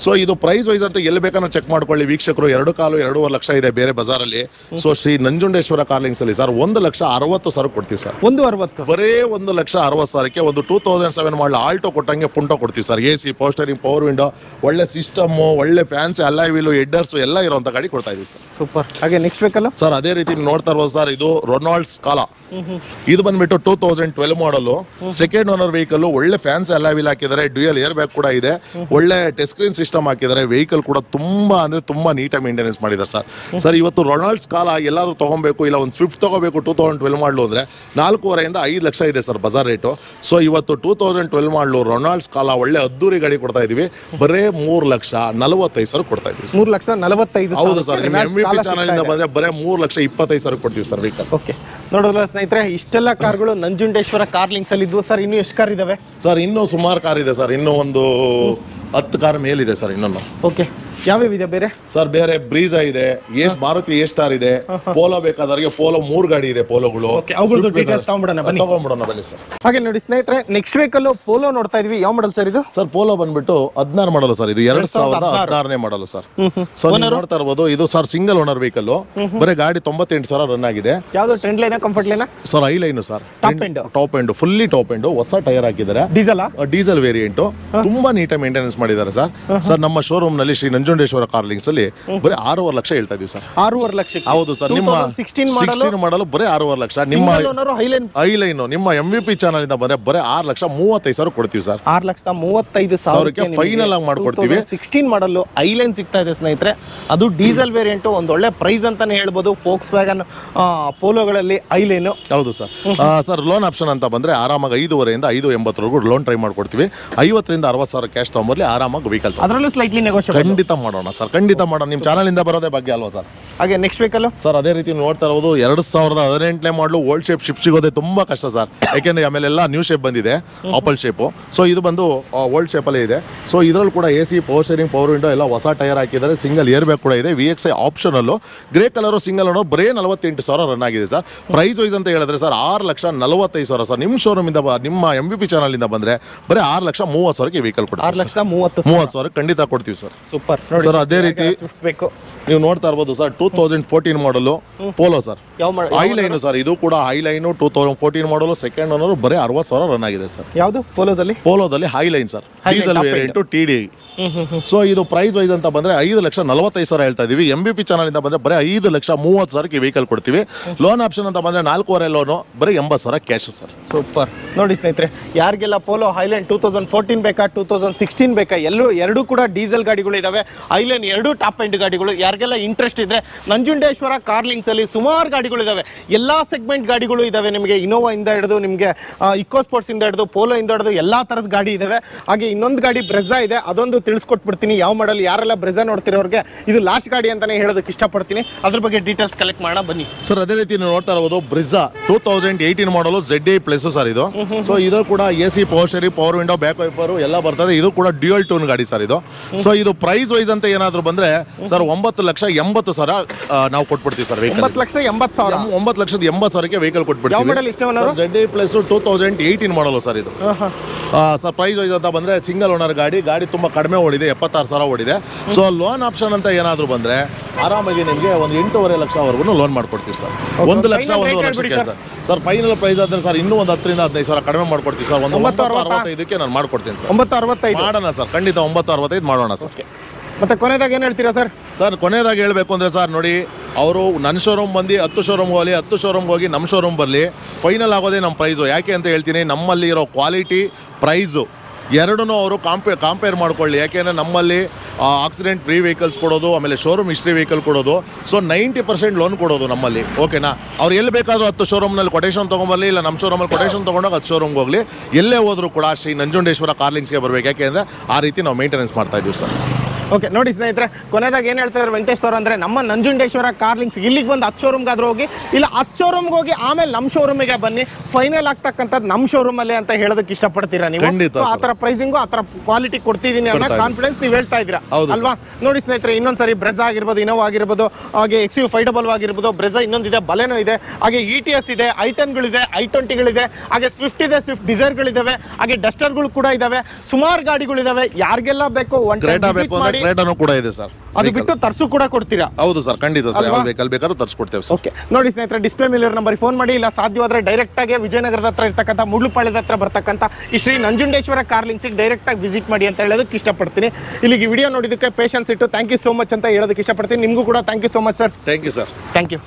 ಸೊ ಇದು ಪ್ರೈಸ್ ವೈಸ್ ಅಂತ ಎಲ್ಲಿ ಬೇಕಾದ್ರೂ ಚೆಕ್ ಮಾಡ್ಕೊಳ್ಳಿ ವೀಕ್ಷಕರು. 2.5 ಲಕ್ಷ ಇದೆ ಬೇರೆ ಬಜಾರಲ್ಲಿ. So Shri Nanjundeshwara car links ಅಲ್ಲಿ ಸರ್ 1,60,000 ಕೊಡ್ತೀವಿ ಸರ್. 160 ಬರೇ 1,60,000ಕ್ಕೆ ಒಂದು 2007 ಮಾಡಲ್ ಆಲ್ಟೋ ಕೊಟ್ಟಂಗೆ ಪುಂಟೋ ಕೊಡ್ತೀವಿ sir. AC, power steering, power window, ಒಳ್ಳೆ ಸಿಸ್ಟಮ್, ಒಳ್ಳೆ ಫ್ಯಾನ್ಸಿ ಅಲ್ಲ ವೀಲು, ಹೆಡ್ಡರ್ಸ್ ಎಲ್ಲ ಇರುವಂತ ಗಾಡಿ ಕೊಡ್ತಾ ಇದೀವಿ ಸರ್. ಸೂಪರ್. ಹಾಗೆ ನೆಕ್ಸ್ಟ್ ವೆಹಿಕಲ್ ಸರ್ ಅದೇ ರೀತಿ ನೋಡ್ತಾ ಇರ್ಬೋದು ಸರ್. ಇದು ರೊನಾಲ್ಡ್ ಸ್ಕಾಲಾ. ಇದು ಬಂದ್ಬಿಟ್ಟು 2012 ಮಾಡಲು, ಸೆಕೆಂಡ್ ಓನರ್ ವೆಹಿಕಲ್. ಒಳ್ಳೆ ಫ್ಯಾನ್ಸ್ ಎಲ್ಲ ವೀಲ್ ಹಾಕಿದ್ದಾರೆ, ಡ್ಯೂಯಲ್ ಏರ್ ಬ್ಯಾಗ್ ಕೂಡ ಇದೆ, ಒಳ್ಳೆ ಟಚ್ ಸ್ಕ್ರೀನ್ ಸಿಸ್ಟಮ್ ಹಾಕಿದ್ದಾರೆ. ವೆಹಿಕಲ್ ಕೂಡ ತುಂಬಾ ಅಂದ್ರೆ ತುಂಬಾ ನೀಟಾಗಿ ಮೇಂಟೆನೆನ್ಸ್ ಮಾಡಿದ್ದಾರೆ ಸರ್. ಸರ್ ಇವತ್ತು ರೊನಾಲ್ಡ್ ಸ್ಕಾಲಾ ಎಲ್ಲಾದ್ರೂ ತಗೊಬೇಕು, ಇಲ್ಲ ಒಂದು ಸ್ವಿಫ್ಟ್ ತಗೋಬೇಕು 2012 ಮಾಡಲು ಅಂದ್ರೆ 4.5 ರಿಂದ 5 ಲಕ್ಷ ಇದೆ ಸರ್ ಬಜಾರ್ ರೇಟು. ಸೊ ಇವತ್ತು 2012 ಮಾಡಲು ರೊನಾಲ್ಡ್ ಸ್ಕಾಲಾ ಒಳ್ಳೆ ಅದ್ದೂರಿ ಗಾಡಿ ಕೊಡ್ತಾ ಇದೀವಿ. ಬರೇ 3,45,000 ಕೊಡ್ತಾ ಇದೀವಿ. 3,45,000. ಹೌದು ಸರ್. ನಿಮ್ಮ MVP ಚಾನಲ್ ಇಂದ ಬಂದ್ರೆ ಬರೇ 3,25,000 ಕೊಡ್ತೀವಿ ಸರ್ ವೆಹಿಕಲ್. ಓಕೆ, ನೋಡೋದ್ರ ಸ್ನೇಹಿತರೆ, ಇಷ್ಟೆಲ್ಲ ಕಾರ್ಗಳು ನಂಜುಂಡೇಶ್ವರ ಕಾರ್ ಲಿಂಕ್ಸ್ ಅಲ್ಲಿ ಇದ್ವು ಸರ್. ಇನ್ನು ಎಷ್ಟು ಕಾರ್ ಇದಾವೆ ಸರ್? ಇನ್ನೂ ಸುಮಾರು ಕಾರ್ ಇದೆ ಸರ್. ಇನ್ನೂ ಒಂದು 10 ಕಾರ್ ಮೇಲಿದೆ ಸರ್ ಇನ್ನೊಂದು. ಓಕೆ, ಯಾವ್ಯಾವ ಇದೆ ಬೇರೆ ಸರ್? ಬೇರೆ ಬ್ರೀಜಾ ಇದೆ, ಮಾರುತಿ ಎ ಸ್ಟಾರ್ ಇದೆ, ಪೋಲೋ ಬೇಕಾದವರಿಗೆ ಪೋಲೋ 3 ಗಾಡಿ ಇದೆ, ಪೋಲೋಗಳು. ತಗೊಂಡ್ಬಿಡೋಣ ಬನ್ನಿ ಸರ್. ಹಾಗೆ ನೋಡಿ ಸ್ನೇಹಿತರೆ, ನೆಕ್ಸ್ಟ್ ವೆಹಿಕಲ್ ಪೋಲೋ ನೋಡ್ತಾ ಇದೀವಿ. ಯಾವ ಮಾಡಲ್ ಸರ್ ಇದು? ಸರ್ ಪೋಲೋ ಬಂದ್ಬಿಟ್ಟು 16 ಮಾಡಲು ಸರ್. ಇದು 2016ನೇ ಮಾಡಲು ಸರ್. ಸೊ ನೀವು ನೋಡ್ತಾ ಇರಬಹುದು, ಇದು ಸರ್ ಸಿಂಗಲ್ ಓನರ್ ವೆಹಿಕಲ್. ಬರೀ ಗಾಡಿ 98,000 ರನ್ ಆಗಿದೆ. ಯಾವ್ದು trend line, comfort line sir? I line sir, top end, fully top end, ಹೊಸ ಟೈರ್ ಹಾಕಿದ್ದಾರೆ, ಡೀಸೆಲ್ ವೇರಿಯಂಟ್. ತುಂಬಾ ನೀಟಾಗಿ ಮೇಂಟೆನೆನ್ಸ್ ಮಾಡಿದ್ದಾರೆ ಸರ್. ಸರ್ ನಮ್ಮ ಶೋರೂಮ್ ನಲ್ಲಿ ಶ್ರೀ ನಂಜುಂಡೇಶ್ವರ ಕಾರ್ ಲಿಂಕ್ಸ್ ಅಲ್ಲಿ ಬರೀ 6.5 ಲಕ್ಷ ಹೇಳ್ತಾ ಇದೀವಿ ಸರ್. 6.5 ಲಕ್ಷ? ಹೌದು ಸರ್. ನಿಮ್ಮ 16 ಮಾಡಲು ಬರೀ 6.5 ಲಕ್ಷ. ನಿಮ್ಮ ಐ ಲೈನ್ ನಿಮ್ಮ MVP ಚಾನಲ್ ಇಂದ ಬಂದ್ರೆ ಬರೀ 6,35,000 ಕೊಡ್ತೀವಿ ಸರ್. 6,35,000ಕ್ಕೆ ಫೈನಲ್ ಆಗಿ ಮಾಡ್ಕೊಡ್ತೀವಿ. 16 ಮಾಡಲು ಐ ಲೈನ್ ಸಿಗ್ತಾ ಇದೆ ಸ್ನೇಹಿತರೆ. ಅದು ಡೀಸೆಲ್ ವೇರಿಯಂಟ್, ಒಂದು ಒಳ್ಳೆ ಪ್ರೈಸ್ ಅಂತಾನೆ ಹೇಳ್ಬೋದು. ಫೋಕ್ಸ್ ವ್ಯಾಗನ್ ಪೋಲೋಗಳಲ್ಲಿ ಐ ಲೈನ್. ಹೌದು ಸರ್. ಸರ್ ಲೋನ್ ಆಪ್ಷನ್ ಅಂತ ಬಂದ್ರೆ ಆರಾಮಾಗಿ 5.5 ರಿಂದ 5.80 ಲೋನ್ ಟ್ರೈ ಮಾಡ್ಕೊಡ್ತೀವಿ. 50 ರಿಂದ 60,000 ಕ್ಯಾಶ್ ತಗೊಂಬರ್ಲಿ, ಆರಾಮಾಗಿ ವೆಹಿಕಲ್ ಅದರಲ್ಲೂ ಸ್ಲೈಟ್ಲಿ ನೆಗೋಷಿಯೇಬಲ್. ಖಂಡಿತ ಮಾಡೋಣ ಸರ್, ಖಂಡಿತ ಮಾಡೋಣ. ನಿಮ್ಮ ಚಾನಲ್ ಇಂದ ಬರೋದೇ ಭಾಗ್ಯ ಅಲ್ವಾ ಸರ್. ಹಾಗೆ ನೆಕ್ಸ್ಟ್ ವೆಹಿಕಲ್ ಸರ್ ಅದೇ ರೀತಿ ನೋಡ್ತಾ ಇರೋದು 2018ನೇ ಮಾಡಲು ಓಲ್ಡ್ ಶೇಪ್ ಶಿಫ್ಟ್ ಸಿಗೋದೇ ತುಂಬಾ ಕಷ್ಟ ಸರ್. ಯಾಕೆಂದ್ರೆ ಆಮೇಲೆ ಎಲ್ಲ ನ್ಯೂ ಶೇಪ್ ಬಂದಿದೆ, ಆಪಲ್ ಶೇಪ್. ಸೊ ಇದು ಬಂದು ಓಲ್ಡ್ ಶೇಪ್ ಅಲ್ಲೇ ಇದೆ. ಸೊ ಇದರಲ್ಲಿ ಕೂಡ AC, power steering, power window ಎಲ್ಲ ಹೊಸ ಟೈರ್ ಹಾಕಿದ್ದಾರೆ. ಸಿಂಗಲ್ ಏರ್ ಬ್ಯಾಗ್ ಕೂಡ ಇದೆ. VXI ಆಪ್ಷನ್ ಅಲ್ಲೂ ಗ್ರೇ ಕಲರ್ ಸಿಂಗಲ್ ಓನರ್ ಬರೇ 48,000 ರನ್ ಆಗಿದೆ ಸರ್. ಪ್ರೈಸ್ ವೈಸ್ ಅಂತ ಹೇಳಿದ್ರೆ ಸರ್ 6,45,000 ಸರ್. ನಿಮ್ಮ ಶೋರೂಮ್ ಇಂದ, ನಿಮ್ಮ MVP ಚಾನಲ್ ಇಂದ ಬಂದ್ರೆ ಬರೀ 6,30,000ಕ್ಕೆ ವೆಹಿಕಲ್ ಕೊಡ್ತೀವಿ. 6,30,000 ಖಂಡಿತ ಕೊಡ್ತೀವಿ ಸರ್. Super sir. ಅದೇ ರೀತಿ ನೀವು ನೋಡ್ತಾ ಇರ್ಬೋದು ಸರ್ 2014 ಮಾಡಲು polo sir. High line sir, ಇದು ಕೂಡ ಹೈ ಲೈನ್ 2014 ಮಾಡಲು, ಸೆಕೆಂಡ್ ಓನರ್, ಬರೀ 60,000 ರನ್ ಆಗಿದೆ ಸರ್. ಯಾವುದು ಪೋಲೋದಲ್ಲಿ highline sir, diesel variant TDI. So ಇದು ಪ್ರೈಸ್ ವೈಸ್ ಅಂತ ಬಂದ್ರೆ 5,45,000 ಹೇಳ್ತಾ ಇದೀವಿ. MBP ಚಾನಲ್ ಇಂದ ಬಂದ್ರೆ ಬರೀ 5,30,000 ವೆಹಿಕಲ್ ಕೊಡ್ತೀವಿ. ಲೋನ್ ಆಪ್ಷನ್ ಅಂತ ಬಂದ್ರೆ 4.5 ಲೋನು, ಬರೀ 80,000 ಕ್ಯಾಶ್ ಸರ್. ಸೂಪರ್. ನೋಡಿ ಸ್ನೇಹಿತರೆ, ಯಾರಿಗೆಲ್ಲ ಪೋಲೋ ಹೈಲೈನ್ 2014 ಬೇಕಾ 2016 ಬೇಕಾ, ಎರಡೂ ಕೂಡ ಡೀಸೆಲ್ ಗಾಡಿಗಳು ಇದಾವೆ. ಹೈಲೈನ್ ಎರಡೂ ಟಾಪ್ ಎಂಡ್ ಗಾಡಿಗಳು. ಯಾರಿಗೆಲ್ಲ ಇಂಟ್ರೆಸ್ಟ್ ಇದ್ರೆ ನಂಜುಂಡೇಶ್ವರ ಕಾರ್ ಲಿಂಕ್ಸ್ ಅಲ್ಲಿ ಸುಮಾರು ಗಾಡಿಗಳು ಇದಾವೆ. ಎಲ್ಲಾ ಸೆಗ್ಮೆಂಟ್ ಗಾಡಿಗಳು ಇದಾವೆ. ನಿಮಗೆ ಇನೋವಾ ಇಂದ ಹಿಡಿದು, ನಿಮಗೆ ಇಕೋ ಸ್ಪೋರ್ಟ್ಸ್ ಇಂದ ಹಿಡಿದು, ಪೋಲೋ ಇಂದ ಹಿಡಿದು ಎಲ್ಲಾ ತರದ ಗಾಡಿ ಇದಾವೆ. ಹಾಗೆ ಇನ್ನೊಂದು ಗಾಡಿ ಬ್ರೆಜಾ ಇದೆ, ಅದೊಂದು ತಿಳಿಸ್ಕೊಟ್ಬಿಡ್ತೀನಿ. ಯಾವ ಮಾಡಲ್, ಯಾರೆಲ್ಲ ಬ್ರೆಜಾ ನೋಡ್ತಿರೋರಿಗೆ ಇದು ಲಾಸ್ಟ್ ಗಾಡಿ ಅಂತಾನೆ ಹೇಳೋದಕ್ಕೆ ಇಷ್ಟಪಡ್ತೀನಿ. ಅದ್ರ ಬಗ್ಗೆ ಡೀಟೇಲ್ಸ್ ಕಲೆಕ್ಟ್ ಮಾಡೋಣ ಬನ್ನಿ ಸರ್. ಅದೇ ರೀತಿ ನೀವು ನೋಡ್ತಾ ಇರಬಹುದು ಬ್ರೆಜಾ 2018 ಮಾಡಲು ZI ಪ್ಲಸ್ ಸರ್ ಇದು. ಸೊ ಇದು ಕೂಡ AC power steering, power window, back wiper ಎಲ್ಲ ಬರ್ತದೆ. ಇದು ಕೂಡ ಡ್ಯೂಯಲ್ ಟೋನ್ ಗಾಡಿ ಸರ್ ಇದು. ಸೊ ಇದು ಪ್ರೈಸ್ ವೈಸ್ ಅಂತ ಏನಾದ್ರು ಬಂದ್ರೆ ಸರ್ 9,80,000 ನಾವು ಕೊಟ್ಬಿಡ್ತೀವಿ ಸರ್. 9,80,000 9,80,000 ವೆಹಿಕಲ್ ಕೊಟ್ಬಿಡ್ತೀವಿ. ZI ಪ್ಲಸ್ 2018 ಮಾಡಲು ಸರ್ ಇದು. ಸರ್ ಪ್ರೈಸ್ ವೈಸ್ ಅಂತ ಬಂದ್ರೆ ಸಿಂಗಲ್ ಓನರ್ ಗಾಡಿ ತುಂಬಾ ಕಡಿಮೆ ಓಡಿದೆ, 76,000 ಓಡಿದೆ. ಸೊ ಲೋನ್ ಆಪ್ಷನ್ ಅಂತ ಏನಾದ್ರು ಬಂದ್ರೆ ಆರಾಮಾಗಿ ನಿಮಗೆ ಒಂದು 8.5 ಲಕ್ಷವರೆಗೂ ಲೋನ್ ಮಾಡ್ಕೊಡ್ತೀವಿ ಸರ್. 1 ಲಕ್ಷ 1.5 ಲಕ್ಷಕ್ಕೆ ಸರ್ ಫೈನಲ್ ಪ್ರೈಸ್ ಆದ್ರೆ ಸರ್ ಇನ್ನೂ ಒಂದು 10,000 15,000 ಕಡಿಮೆ ಮಾಡ್ಕೊಡ್ತೀವಿ ಸರ್. ಒಂದು 965ಕ್ಕೆ ನಾನು ಮಾಡ್ಕೊಡ್ತೀನಿ ಸರ್. 965 ಮಾಡೋಣ ಸರ್, ಖಂಡಿತ 965 ಮಾಡೋಣ ಸರ್. ಮತ್ತೆ ಕೊನೆದಾಗ ಏನ್ ಹೇಳ್ತೀರಾ ಸರ್? ಸರ್ ಕೊನೆಯದಾಗಿ ಹೇಳ್ಬೇಕು ಅಂದ್ರೆ ಸರ್ ನೋಡಿ, ಅವರು ನನ್ನ ಶೋರೂಮ್ ಬಂದು 10 ಶೋರೂಮ್ಗೆ ಹೋಗಲಿ, 10 ಶೋರೂಮ್ಗೆ ಹೋಗಿ ನಮ್ಮ ಶೋರೂಮ್ ಬರಲಿ, ಫೈನಲ್ ಆಗೋದೇ ನಮ್ಮ ಪ್ರೈಸು. ಯಾಕೆ ಅಂತ ಹೇಳ್ತೀನಿ, ನಮ್ಮಲ್ಲಿ ಇರೋ ಕ್ವಾಲಿಟಿ, ಪ್ರೈಸು ಎರಡನ್ನೂ ಅವರು ಕಾಂಪೇರ್ ಮಾಡ್ಕೊಳ್ಳಿ. ಯಾಕೆಂದರೆ ನಮ್ಮಲ್ಲಿ ಆಕ್ಸಿಡೆಂಟ್ ಫ್ರೀ ವೆಹಿಕಲ್ಸ್ ಕೊಡೋದು, ಆಮೇಲೆ ಶೋರೂಮ್ ಹಿಸ್ಟ್ರಿ ವೆಹಿಕಲ್ ಕೊಡೋದು. ಸೊ 90% ಲೋನ್ ಕೊಡೋದು ನಮ್ಮಲ್ಲಿ. ಓಕೆನಾ? ಅವ್ರು ಎಲ್ಲಿ ಬೇಕಾದರೂ 10 ಶೋರೂಮ್ನಲ್ಲಿ ಕೊಟೇಶನ್ ತೊಗೊಂಬರಲಿ, ಇಲ್ಲ ನಮ್ಮ ಶೋರೂಮಲ್ಲಿ ಕೊಟೇಶನ್ ತೊಗೊಂಡಾಗ 10 ಶೋರೂಮ್ಗೆ ಹೋಗಲಿ, ಎಲ್ಲೇ ಹೋದರೂ ಕೂಡ ಶ್ರೀ ನಂಜುಂಡೇಶ್ವರ ಕಾರ್ ಲಿಂಕ್ಸ್ಗೆ ಬರಬೇಕು. ಯಾಕೆಂದರೆ ಆ ರೀತಿ ನಾವು ಮೇಂಟೆನೆನ್ಸ್ ಮಾಡ್ತಾ ಇದ್ದೀವಿ ಸರ್. ಓಕೆ, ನೋಡಿ ಸ್ನೇಹಿತರೆ, ಕೊನೆದಾಗ ಏನು ಹೇಳ್ತಾ ಇದ್ದಾರೆ ವೆಂಕಟೇಶ್ ಸರ್ ಅಂದರೆ, ನಮ್ಮ ನಂಜುಂಡೇಶ್ವರ ಕಾರ್ ಲಿಂಕ್ಸ್ ಇಲ್ಲಿಗೆ ಬಂದು 10 ಶೋರೂಮ್ಗಾದ್ರೂ ಹೋಗಿ, ಇಲ್ಲ 10 ಶೋರೂಮ್ಗೆ ಹೋಗಿ ಆಮೇಲೆ ನಮ್ಮ ಶೋರೂಮಿಗೆ ಬನ್ನಿ. ಫೈನಲ್ ಆಗ್ತಕ್ಕಂಥದ್ದು ನಮ್ಮ ಶೋರೂಮಲ್ಲೇ ಅಂತ ಹೇಳೋದಕ್ಕೆ ಇಷ್ಟಪಡ್ತೀರಾ ನೀವು? ಆ ಥರ ಪ್ರೈಸಿಂಗು, ಆ ಥರ ಕ್ವಾಲಿಟಿ ಕೊಡ್ತಿದ್ದೀನಿ ಅನ್ನೋ ಕಾನ್ಫಿಡೆನ್ಸ್ ನೀವು ಹೇಳ್ತಾ ಇದ್ದೀರಾ ಅಲ್ವಾ? ನೋಡಿ ಸ್ನೇಹಿತರೆ, ಇನ್ನೊಂದ್ಸರಿ ಬ್ರೆಜಾ ಆಗಿರ್ಬೋದು, ಇನೋವಾ ಆಗಿರ್ಬೋದು, ಹಾಗೆ XUV500 ಆಗಿರ್ಬೋದು, ಬ್ರೆಜಾ ಇನ್ನೊಂದಿದೆ, ಬಲೆನೋ ಇದೆ, ಹಾಗೆ ETS ಇದೆ, i10ಗಳಿದೆ, i20ಗಳಿದೆ, ಹಾಗೆ ಸ್ವಿಫ್ಟ್ ಇದೆ, ಸ್ವಿಫ್ಟ್ ಡಿಸೈರ್ಗಳಿದ್ದಾವೆ, ಹಾಗೆ ಡಸ್ಟರ್ಗಳು ಕೂಡ ಇದಾವೆ. ಸುಮಾರು ಗಾಡಿಗಳಿದಾವೆ. ಯಾರಿಗೆಲ್ಲ ಬೇಕು ಕ್ರೇಟಾನು ಕೂಡ ಇದೆ ಸರ್. ಅದು ಬಿಟ್ಟು ತರ್ಸು ಕೂಡ ಕೊಡ್ತೀರಾ? ಹೌದು ಸರ್, ಖಂಡಿತ ಸರ್. ಯಾವ ವೆಹಿಕಲ್ ಬೇಕಾದ್ರೂ ತರಿಸ್ಕೊಡ್ತೇವೆ ಸರ್. ಓಕೆ, ನೋಡಿ ಸ್ನೇಹಿತರೆ, ಡಿಸ್ಪ್ಲೇ ಮೇಲೆ ನಂಬರ್ ಫೋನ್ ಮಾಡಿ, ಇಲ್ಲ ಸಾಧ್ಯವಾದ್ರೆ ಡೈರೆಕ್ಟ್ ಆಗಿ ವಿಜಯನಗರದ ಹತ್ರ ಇರ್ತಕ್ಕಂಥ ಮುಳ್ಳುಪಾಳ್ಯದ ಹತ್ರ ಬರ್ತಕ್ಕಂಥ ಈ ಶ್ರೀ ನಂಜುಂಡೇಶ್ವರ ಕಾರ್ ಲಿಂಕ್ಸ್ಗೆ ಡೈರೆಕ್ಟ್ ಆಗಿ ವಿಸಿಟ್ ಮಾಡಿ ಅಂತ ಹೇಳೋದಕ್ಕೆ ಇಷ್ಟಪಡ್ತೀನಿ. ಇಲ್ಲಿಗೆ ವಿಡಿಯೋ ನೋಡಿದ್ದಕ್ಕೆ ಪೇಷನ್ಸ್ ಇಟ್ಟು ಥ್ಯಾಂಕ್ ಯು ಸೋ ಮಚ್ ಅಂತ ಹೇಳೋದಕ್ಕೆ ಇಷ್ಟಪಡ್ತೀನಿ. ನಿಮಗೂ ಕೂಡ thank you so much sir. Thank you sir. Thank you.